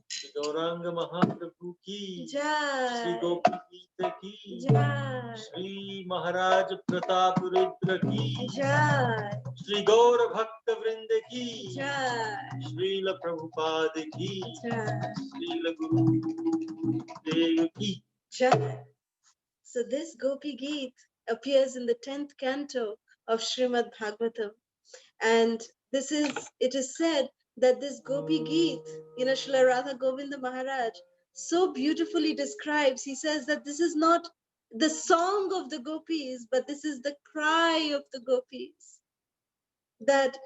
Shri Gauranga Mahaprabhu ki Jai. Shri Gopi Gita ki Jai. Shri Maharaj Pratapurudra ki Jai. Shri Gaur Bhakta Vrinda ki Jai. Srila Prabhupada ki Jai. Srila Guru Dev ki. Jai. So this Gopi Geet appears in the 10th canto of Srimad Bhagavatam. And it is said that this Gopi Geet, Srila Radha Govinda Maharaj so beautifully describes. He says that this is not the song of the gopis, but this is the cry of the gopis. That,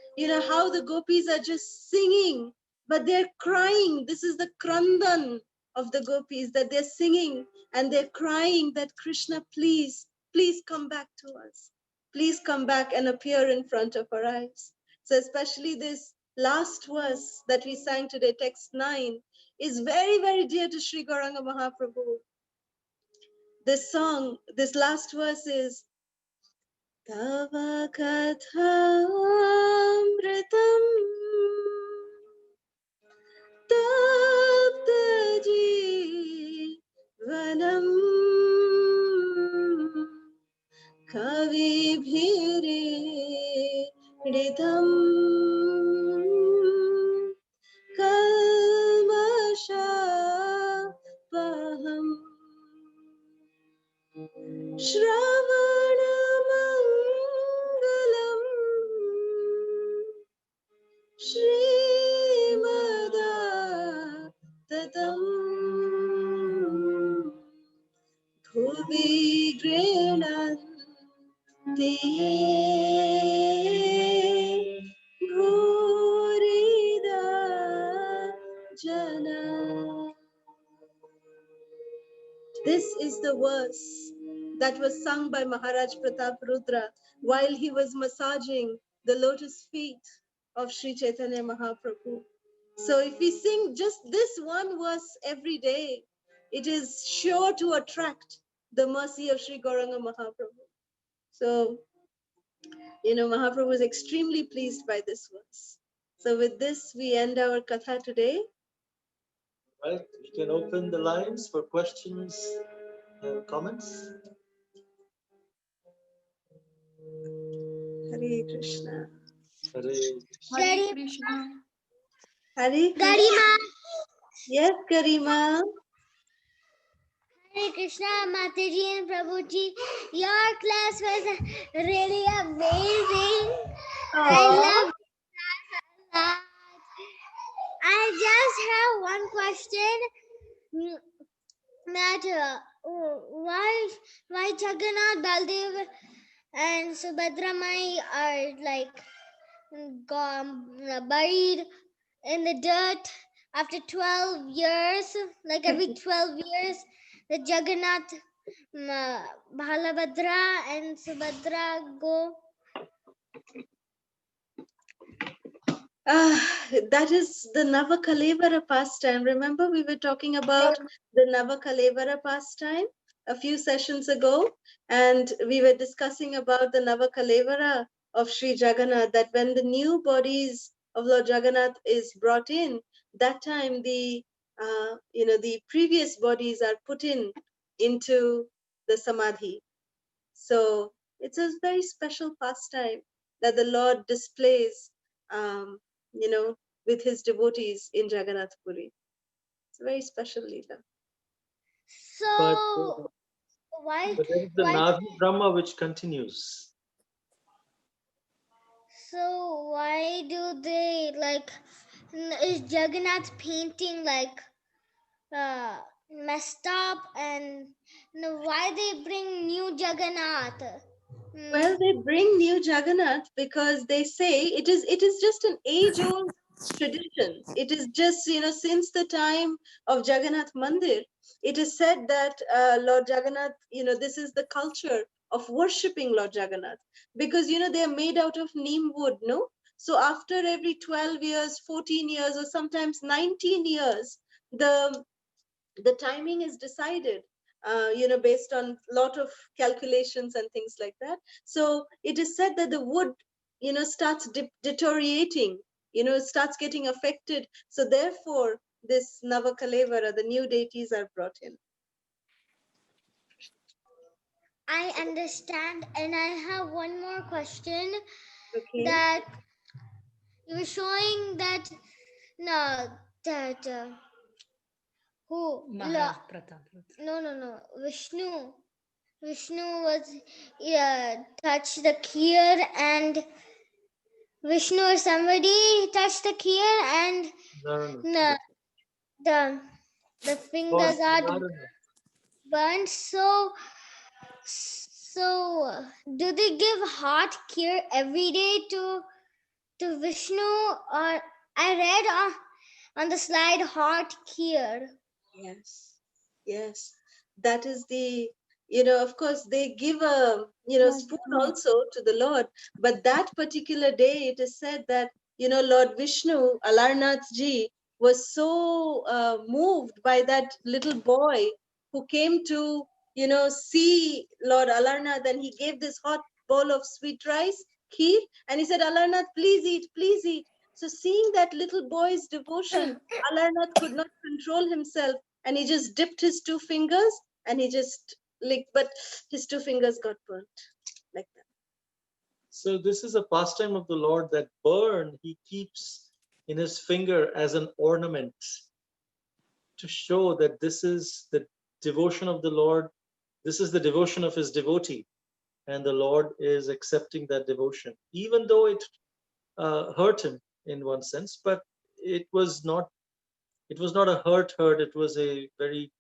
how the gopis are just singing, but they're crying. This is the krandan of the gopis, that they're singing and they're crying that Krishna, please, please come back to us. Please come back and appear in front of our eyes. So especially this last verse that we sang today, text 9, is very, very dear to Sri Gauranga Mahaprabhu. This song, this last verse is Tava kathamritam tapta jeevanam kavibhiriditam kalmashapaham Shravanamangalam Srimadatam Bhuvi Grinanti Bhurida was the verse that was sung by Maharaj Prataprutra while he was massaging the lotus feet of Sri Chaitanya Mahaprabhu. So if we sing just this one verse every day, it is sure to attract the mercy of Sri Gauranga Mahaprabhu. So, Mahaprabhu was extremely pleased by this verse. So with this, we end our katha today. Right, we can open the lines for questions and comments. Hare Krishna. Hare Krishna. Hare Krishna. Garima. Yes, Garima. Hare Krishna, Mataji and Prabhuji. Your class was really amazing. I love it a lot. I just have one question. That why Jagannath, Baldev, and Subhadra Mai are like buried in the dirt after 12 years, like every 12 years, the Jagannath, Balabhadra and Subhadra go. That is the Navakalevara pastime. Remember, we were talking about the Navakalevara pastime a few sessions ago, and we were discussing about the Navakalevara of Sri Jagannath, that when the new bodies of Lord Jagannath is brought in, that time the previous bodies are put into the Samadhi. So it's a very special pastime that the Lord displays, with his devotees in Jagannath Puri. It's a very special Leela. So why? But there is the Navi Brahma which continues. So why do they like? Is Jagannath painting like messed up, and why they bring new Jagannath? Well, they bring new Jagannath because they say it is just an age-old tradition. It is just, since the time of Jagannath Mandir, it is said that Lord Jagannath, this is the culture of worshipping Lord Jagannath, because, they are made out of neem wood, no? So after every 12 years, 14 years, or sometimes 19 years, the timing is decided, based on lot of calculations and things like that. So it is said that the wood, starts deteriorating, starts getting affected. So therefore, this Navakalevara, the new deities are brought in. I understand, and I have one more question. Okay. That you were showing that who Maharaj Prataprutra. no Vishnu was touched the Kheer, and Vishnu or somebody touched the Kheer, and No. the fingers are burnt. So do they give hot Kheer every day to Vishnu? Or I read on the slide hot Kheer. Yes, that is the, of course, they give a, spoon also to the Lord, but that particular day, it is said that, Lord Vishnu, Alaranath ji, was so moved by that little boy who came to, see Lord Alaranath, and he gave this hot bowl of sweet rice, kheer, and he said, Alaranath, please eat, please eat. So seeing that little boy's devotion, Alaranath could not control himself, and he just dipped his two fingers and he just licked, but his two fingers got burnt like that. So this is a pastime of the Lord, that burn he keeps in his finger as an ornament to show that this is the devotion of the Lord. This is the devotion of his devotee, and the Lord is accepting that devotion, even though it hurt him in one sense, but it was not a hurt. It was a very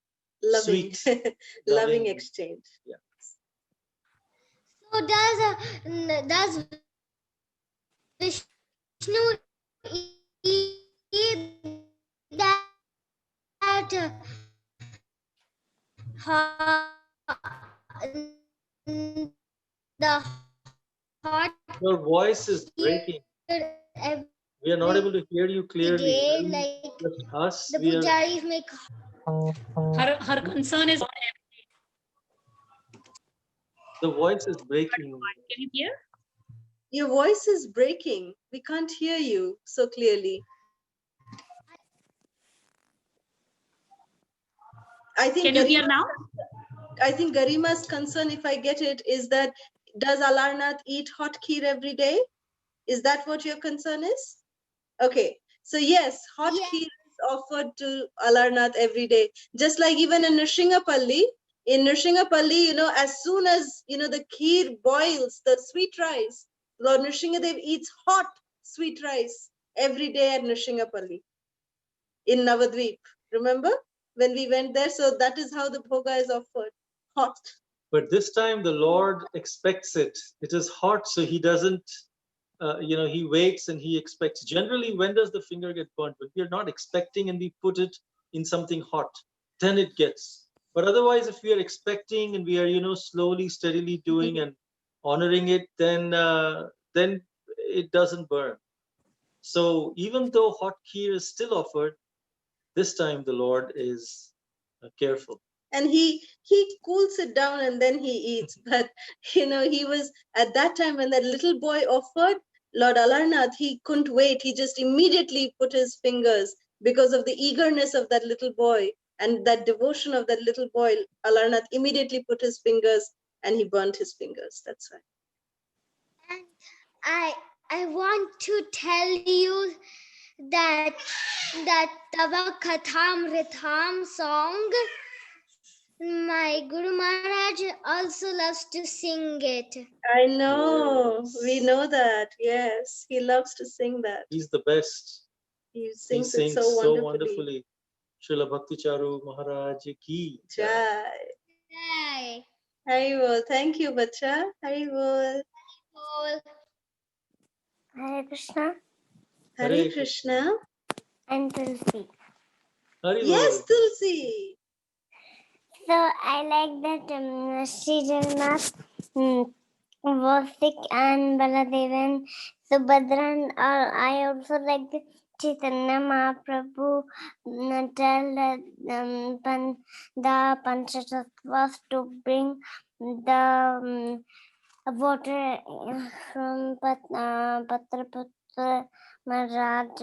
Loving, sweet, loving exchange. Yeah. So does Vishnu eat that hot hot Your voice is breaking. every We are not able to hear you day, clearly. like Just the us. We are. pujaris make. Her concern is The voice is breaking. can you hear? Your voice is breaking. We can't hear you so clearly. I think Can you hear now? Garima's concern, if I get it, is that does Alarnath eat hot kheer every day? Is that what your concern is? Okay. So yes, hot Yes. kheer is offered to Alarnath every day. Just like even in Nrsimhapalli, as soon as, the kheer boils, the sweet rice, Lord Nrsimhadev eats hot sweet rice every day at Nrsimhapalli in Navadvip. Remember when we went there? So that is how the bhoga is offered, hot. But this time the Lord expects it. It is hot, so he doesn't, he waits and he expects. Generally, when does the finger get burnt? When we are not expecting and we put it in something hot, then it gets. But otherwise, if we are expecting and we are, slowly, steadily doing and honoring it, then it doesn't burn. So even though hot kheer is still offered, this time the Lord is careful. And he cools it down and then he eats. But he was at that time when that little boy offered Lord Alarnath, he couldn't wait. He just immediately put his fingers because of the eagerness of that little boy and that devotion of that little boy. Alarnath immediately put his fingers and he burnt his fingers. That's why. And I want to tell you that Tava Katham Ritham song, my Guru Maharaj also loves to sing it. I know. Yes. We know that. Yes. He loves to sing that. He's the best. He He sings sings it so wonderfully. Srila Bhakti Charu Maharaj ki jai. Jai. Jai. Haribol. Thank you, Bacha. Haribol. Hare Krishna Hare Krishna. and Tulsi. Haribol. Yes, Tulsi. So I like that Sri Jagannath was sick and Baladevan, Subhadran. I also like the Chaitanya Mahaprabhu tell the Panchatattva to bring the water from Prataparudra Maharaj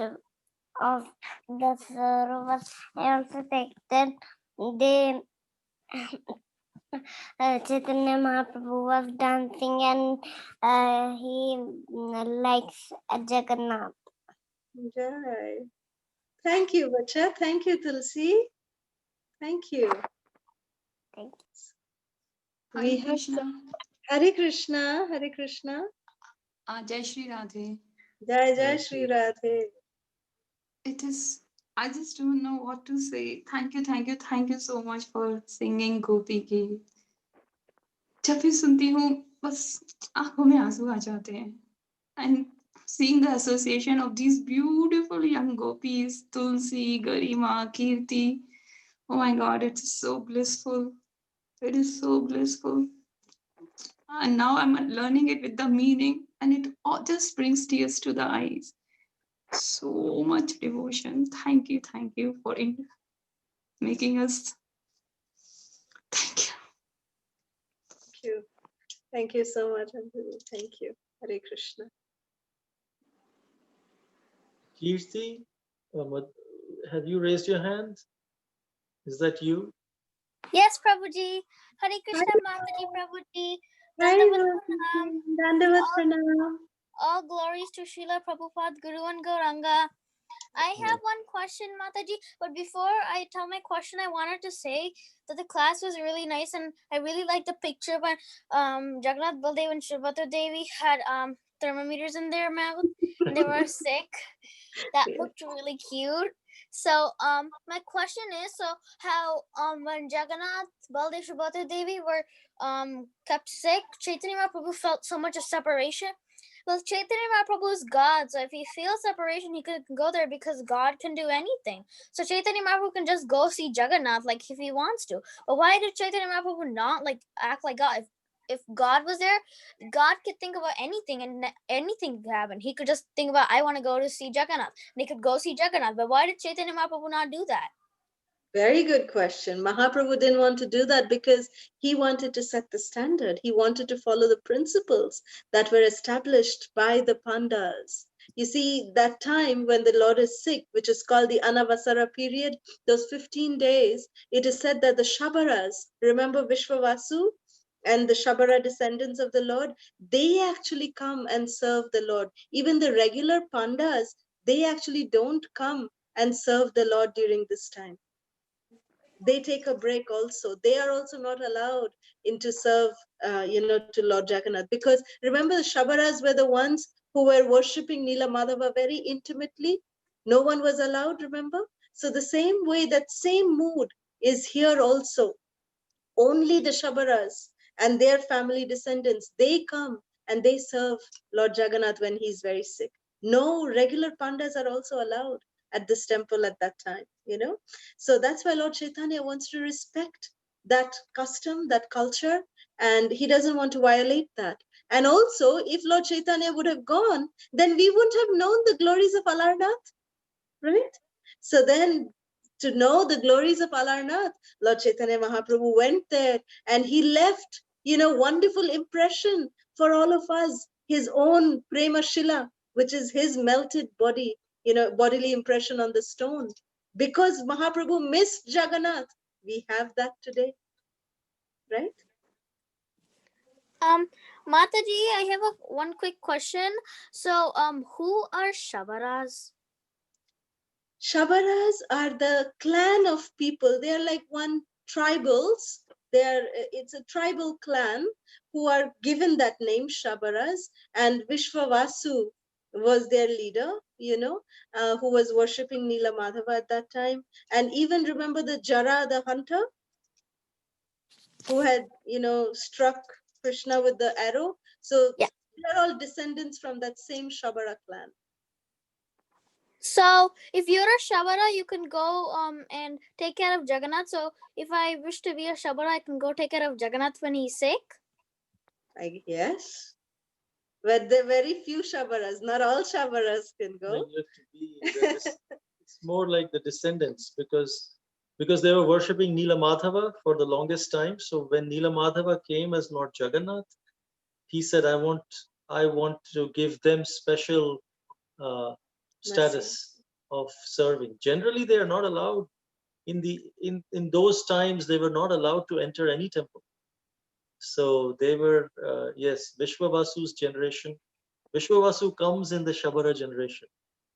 of the Sarovar. I also think that they Chaitanya Mahaprabhu was dancing and he likes Jagannath. Jai. Thank you, Bacha. Thank you, Tulsi. Thank you. Thank We Hare have Krishna. Hare Krishna. Hare Krishna. Jai Shri Radhe. Jai Jai Shri Radhe. I just don't know what to say. Thank you so much for singing Gopi ki. जब भी सुनती हूँ बस आंखों में आंसू आ जाते हैं. And seeing the association of these beautiful young gopis, Tulsi, Garima, Kirti, oh my God, it's so blissful. It is so blissful. And now I'm learning it with the meaning, and it all just brings tears to the eyes. So much devotion. Thank you for making us. Thank you. Thank you. Thank you so much, Anjali. Thank you. Hare Krishna. Kirti, have you raised your hand? Is that you? Yes, Prabhuji. Hare Krishna, Mataji Prabhuji. Dandavat Pranam. Dandavat Pranam. All glories to Srila Prabhupada, Guru and Gauranga. I have one question, Mataji, but before I tell my question, I wanted to say that the class was really nice and I really liked the picture when Jagannath, Baldev, and Subhadra Devi had thermometers in their mouth and they were sick. That looked really cute. So my question is, so how when Jagannath, Baldev, Subhadra Devi were kept sick, Chaitanya Mahaprabhu felt so much of separation. Well, Chaitanya Mahaprabhu is God, so if he feels separation, he could go there because God can do anything. So Chaitanya Mahaprabhu can just go see Jagannath like if he wants to. But why did Chaitanya Mahaprabhu not like act like God? If God was there, God could think about anything and anything could happen. He could just think about, I want to go to see Jagannath. And he could go see Jagannath. But why did Chaitanya Mahaprabhu not do that? Very good question. Mahaprabhu didn't want to do that because he wanted to set the standard. He wanted to follow the principles that were established by the Pandas. You see, that time when the Lord is sick, which is called the Anavasara period, those 15 days, it is said that the Shabaras, remember Vishwavasu and the Shabara descendants of the Lord, they actually come and serve the Lord. Even the regular Pandas, they actually don't come and serve the Lord during this time. They take a break also. They are also not allowed in to serve, to Lord Jagannath. Because remember, the Shabaras were the ones who were worshipping Nila Madhava very intimately. No one was allowed, remember? So the same way, that same mood is here also. Only the Shabaras and their family descendants, they come and they serve Lord Jagannath when he's very sick. No regular pandas are also allowed at this temple at that time, So that's why Lord Chaitanya wants to respect that custom, that culture, and he doesn't want to violate that. And also, if Lord Chaitanya would have gone, then we wouldn't have known the glories of Alaranath, right? So then, to know the glories of Alaranath, Lord Chaitanya Mahaprabhu went there and he left, wonderful impression for all of us, his own Prema Shila, which is his melted body, bodily impression on the stone. Because Mahaprabhu missed Jagannath, we have that today, right? Mataji, I have one quick question. So, who are Shabaras? Shabaras are the clan of people. They are like one tribals. It's a tribal clan who are given that name, Shabaras. And Vishwavasu was their leader, who was worshipping Nila Madhava at that time. And even remember the Jara, the hunter, who had, struck Krishna with the arrow. So yeah, they're all descendants from that same Shabara clan. So if you're a Shabara, you can go and take care of Jagannath. So if I wish to be a Shabara, I can go take care of Jagannath when he's sick. Yes. But there are very few Shabaras. Not all Shabaras can go. It's more like the descendants because they were worshipping Nila Madhava for the longest time. So when Nila Madhava came as Lord Jagannath, he said, I want to give them special status of serving. Generally, they are not allowed in those times. They were not allowed to enter any temple. So they were Vishwavasu's generation. Vishwavasu comes in the Shabara generation.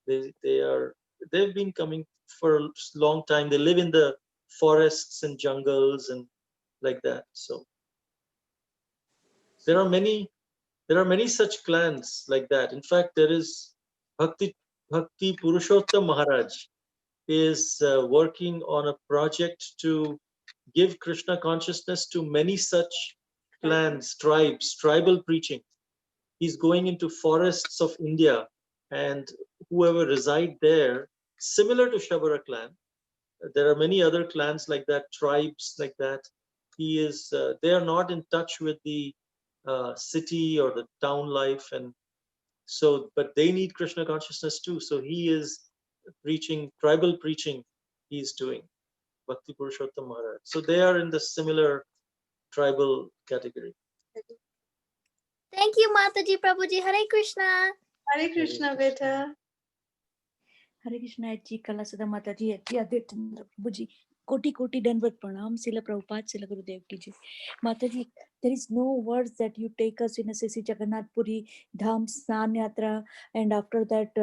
They've been coming for a long time. They live in the forests and jungles and like that. So there are many such clans like that. In fact, there is Bhakti Purushottam Maharaj is working on a project to give Krishna consciousness to many such clans, tribes, tribal preaching. He's going into forests of India, and whoever reside there, similar to Shabara clan, there are many other clans like that, tribes like that. They are not in touch with the city or the town life, and so, but they need Krishna consciousness too. So he is preaching, tribal preaching he's doing, Bhakti Purushottam Maharaj. So they are in the similar tribal category. Thank you, Mataji Prabhuji. Hare Krishna. Hare Krishna, beta. Hare Krishna ji, Kalasada Mataji, Aditya Prabhuji, Koti Danvat Pranam, Sila Prabhupada, Sila Gurudev ki ji. Mataji, there is no words that you take us in a Sisi Jagannath Puri, Dham, Snana Yatra, and after that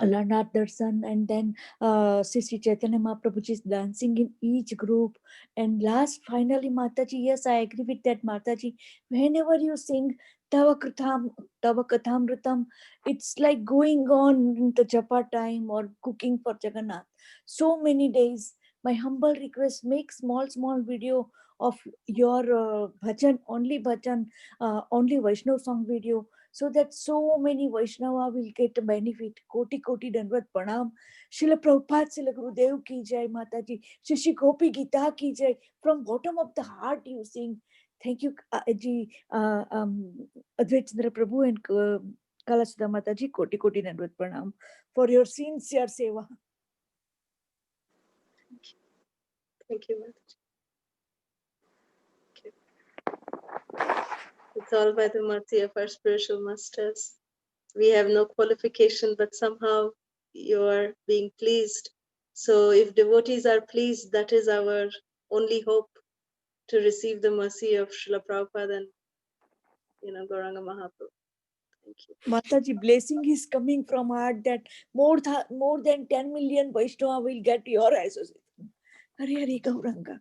Alaranath Darshan, and then Sisi Chaitanya Mahaprabhuji is dancing in each group. And last, finally, Mataji, yes, I agree with that, Mataji. Whenever you sing Tava Kathamritam, it's like going on in the japa time or cooking for Jagannath. So many days. My humble request, make small video of your bhajan, only Vaishnav song video, so that so many Vaishnava will get a benefit. Koti Koti Dandavat Pranam. Srila Prabhupada, Srila Gurudev ki jai, Mataji. Shri Gopi Gita ki jai. From bottom of the heart you sing. Thank you, Advait Chandra Prabhu and Kalasudha Mataji. Koti Koti Dandavat Pranam for your sincere seva. Thank you, Mataji. It's all by the mercy of our spiritual masters. We have no qualification, but somehow you are being pleased. So if devotees are pleased, that is our only hope to receive the mercy of Srila Prabhupada and Gauranga Mahaprabhu. Thank you. Mataji, blessing is coming from heart that more than 10 million Vaishnava will get your association. Hare Hare Gauranga.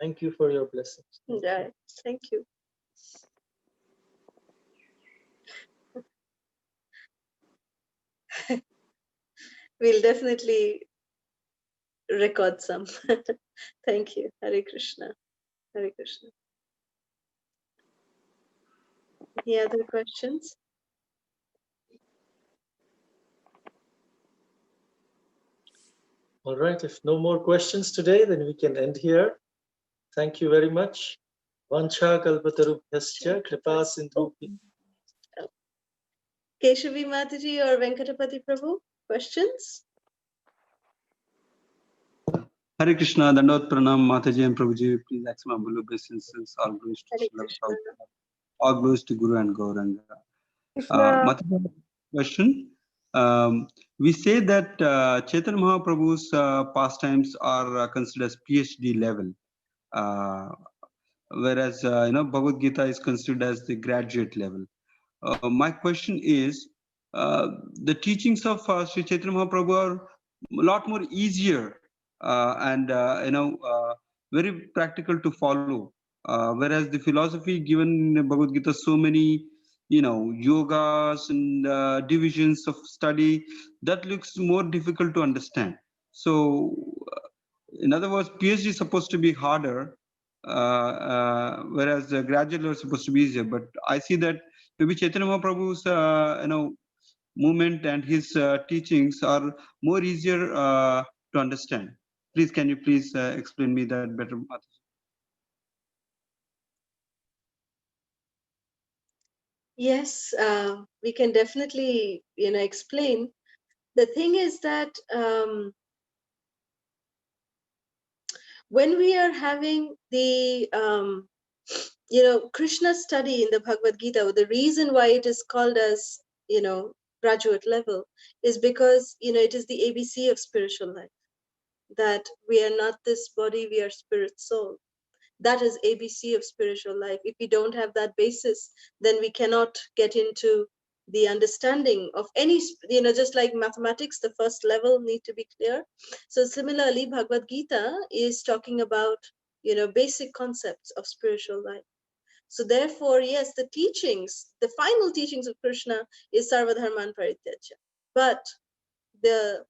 Thank you for your blessings. Yeah, thank you. We'll definitely record some. Thank you. Hare Krishna. Hare Krishna. Any other questions? All right, if no more questions today, then we can end here. Thank you very much. Vancha kalpatarubhyascha kripa sindhu. Keshavi Mataji or Venkatapati Prabhu, questions? Hare Krishna, Dandot Pranam, Mataji and Prabhuji, please accept my humble obeisances. All glories to Hare Srila Krishna. Prabhupada. All glories to Guru and Gauranga. Krishna. Mataji, question. We say that Chaitanya Mahaprabhu's pastimes are considered as PhD level, whereas Bhagavad Gita is considered as the graduate level. My question is, the teachings of Sri Chaitanya Mahaprabhu are a lot more easier and very practical to follow, whereas the philosophy given in Bhagavad Gita, so many yogas and divisions of study, that looks more difficult to understand. So in other words, PhD is supposed to be harder, whereas the graduate is supposed to be easier. But I see that maybe Chaitanya Mahaprabhu's movement and his teachings are more easier to understand. Please, can you please explain me that better, Mataji? Yes, we can definitely, explain. The thing is that when we are having the, Krishna study in the Bhagavad Gita, the reason why it is called as, graduate level is because, it is the ABC of spiritual life. That we are not this body, we are spirit, soul. That is ABC of spiritual life. If we don't have that basis, then we cannot get into the understanding of any, just like mathematics, the first level need to be clear. So similarly, Bhagavad Gita is talking about, basic concepts of spiritual life. So therefore, yes, the teachings, the final teachings of Krishna is Sarvadharman Parityaja. But the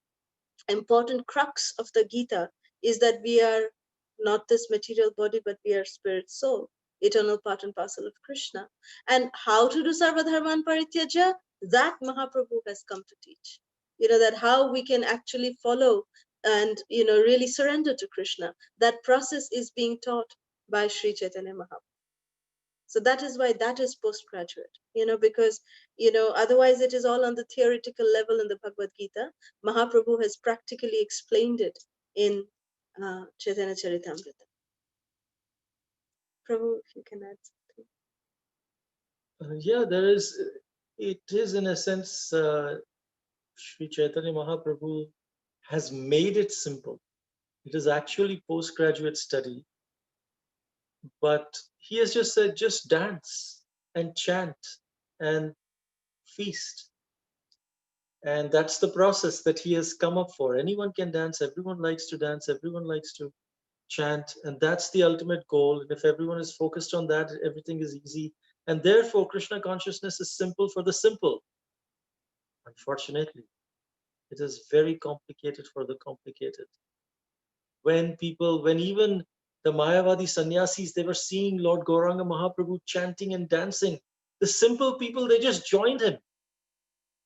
important crux of the Gita is that we are not this material body, but we are spirit, soul, eternal part and parcel of Krishna. And how to do Sarvadharman Parityaja, that Mahaprabhu has come to teach. That how we can actually follow and, really surrender to Krishna. That process is being taught by Sri Chaitanya Mahaprabhu. So that is why that is postgraduate, because, otherwise it is all on the theoretical level in the Bhagavad Gita. Mahaprabhu has practically explained it in Chaitanya Charitamrita. Prabhu, if you can add something. Yeah, it is in a sense, Sri Chaitanya Mahaprabhu has made it simple. It is actually postgraduate study, but he has just said, just dance and chant and feast. And that's the process that he has come up for. Anyone can dance, everyone likes to dance, everyone likes to chant, and that's the ultimate goal. And if everyone is focused on that, everything is easy. And therefore, Krishna consciousness is simple for the simple. Unfortunately, it is very complicated for the complicated. When even the Mayavadi sannyasis, they were seeing Lord Gauranga Mahaprabhu chanting and dancing, The simple people, they just joined him.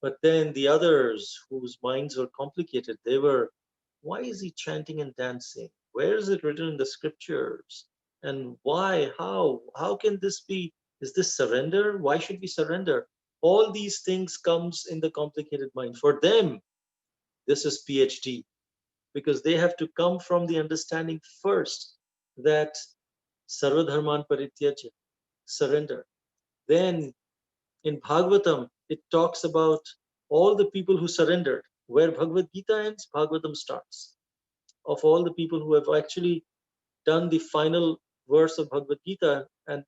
But then the others whose minds were complicated, they were, why is he chanting and dancing? Where is it written in the scriptures? And why? How can this be? Is this surrender? Why should we surrender? All these things comes in the complicated mind. For them, this is PhD, because they have to come from the understanding first that Sarvadharman Parityaja, surrender. Then in Bhagavatam, it talks about all the people who surrendered. Where Bhagavad Gita ends, Bhagavatam starts. Of all the people who have actually done the final verse of Bhagavad Gita and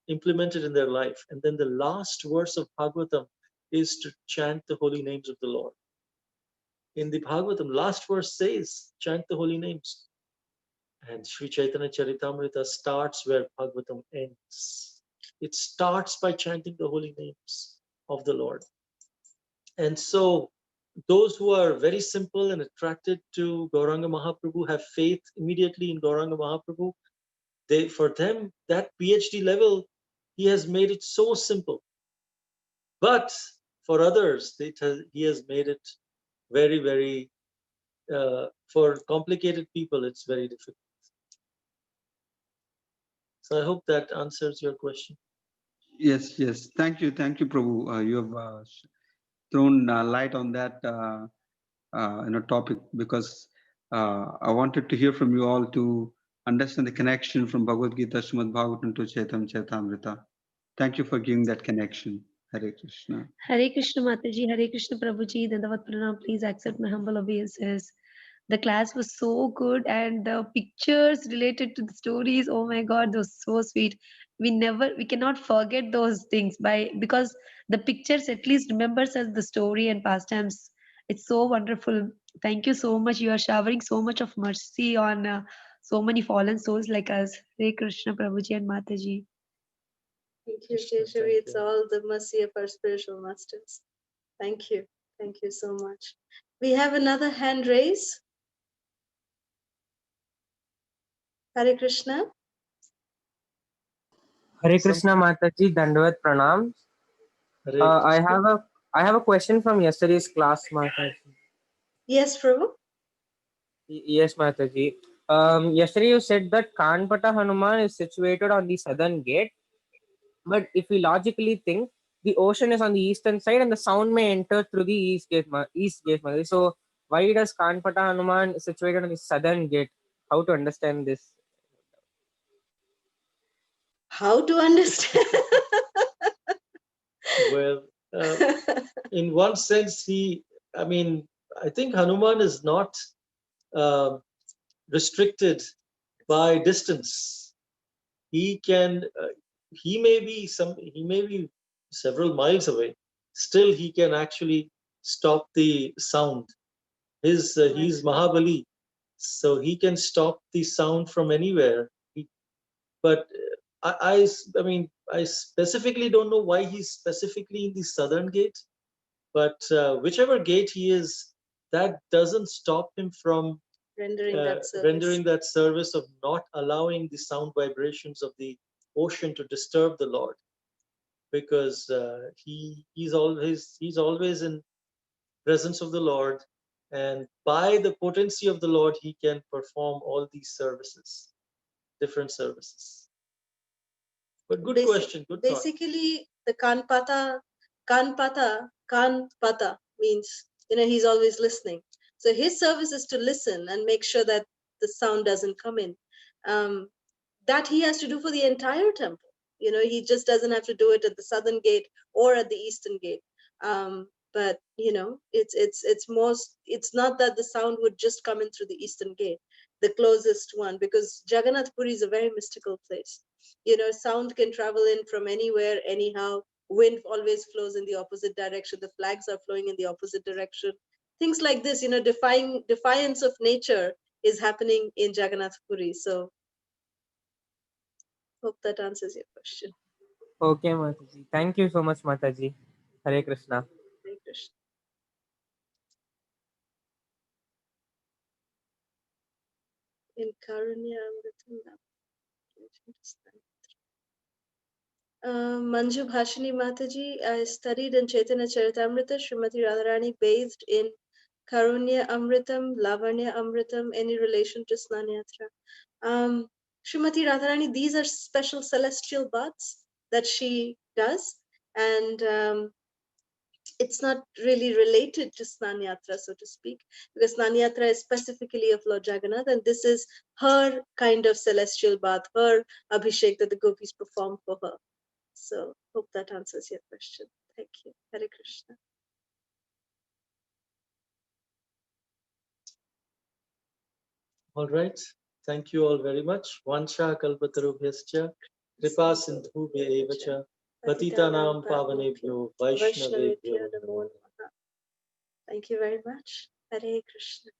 implemented in their life. And then the last verse of Bhagavatam is to chant the holy names of the Lord. In the Bhagavatam, last verse says, chant the holy names. And Sri Chaitanya Charitamrita starts where Bhagavatam ends. It starts by chanting the holy names of the Lord. And so those who are very simple and attracted to Gauranga Mahaprabhu have faith immediately in Gauranga Mahaprabhu. For them, that PhD level, he has made it so simple. But for others, he has made it very, very, for complicated people, it's very difficult. So I hope that answers your question. Yes, yes. Thank you, Prabhu. You have thrown light on that topic, because I wanted to hear from you all to understand the connection from Bhagavad Gita, Srimad Bhagavatam to Chaitanya Charitamrita. Thank you for giving that connection. Hare Krishna. Hare Krishna Mataji, Hare Krishna Prabhuji, Dandavat Pranam. Please accept my humble obeisances. The class was so good, and the pictures related to the stories, oh my god, those so sweet. We cannot forget those things because the pictures at least remembers us the story and pastimes. It's so wonderful. Thank you so much. You are showering so much of mercy on so many fallen souls like us. Hare Krishna Prabhuji and Mataji. Thank you, Keshavi. It's all the mercy of our spiritual masters. Thank you. Thank you so much. We have another hand raised. Hare Krishna. Hare Krishna Mataji, Dandavat Pranam. I have a question from yesterday's class, Mataji. Yes, Prabhu. Yes, Mataji. Yesterday you said that Kanpata Hanuman is situated on the southern gate, but if we logically think, the ocean is on the eastern side and the sound may enter through the east gate, Mataji. So why does Kanpata Hanuman situated on the southern gate? How to understand this? How to understand? Well, in one sense, I think Hanuman is not restricted by distance. He may be several miles away. Still, he can actually stop the sound. He's Mahabali, so he can stop the sound from anywhere. But I specifically don't know why he's specifically in the southern gate. But whichever gate he is, that doesn't stop him from rendering that service of not allowing the sound vibrations of the ocean to disturb the Lord, because he's always in presence of the Lord, and by the potency of the Lord he can perform all these services, different services. But good question, good thought. Basically, the kanpata means, he's always listening. So his service is to listen and make sure that the sound doesn't come in. That he has to do for the entire temple. He just doesn't have to do it at the southern gate or at the eastern gate. But it's not that the sound would just come in through the eastern gate, the closest one, because Jagannath Puri is a very mystical place. Sound can travel in from anywhere, anyhow. Wind always flows in the opposite direction. The flags are flowing in the opposite direction. Things like this, defiance of nature is happening in Jagannath Puri. So hope that answers your question. Okay, Mataji. Thank you so much, Mataji. Hare Krishna. Hare Krishna. In Karanya, Manju Bhashini Mataji, I studied in Chaitanya Charitamrita. Srimati Radharani bathed in Karunya Amritam, Lavanya Amritam, any relation to Snana Yatra. Srimati Radharani, these are special celestial baths that she does, and it's not really related to Snana Yatra, so to speak, because Snana Yatra is specifically of Lord Jagannath, and this is her kind of celestial bath, her abhishek that the gopis perform for her. So hope that answers your question. Thank you. Hare Krishna. All right. Thank you all very much. Vansha kalpatarubhyascha kripa sindhubhya evacha patitanam pavanebhyo vaishnavebhyo namo namaha. Thank you very much. Hare Krishna.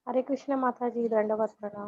Hare Krishna Mataji, Dandavat Pranam.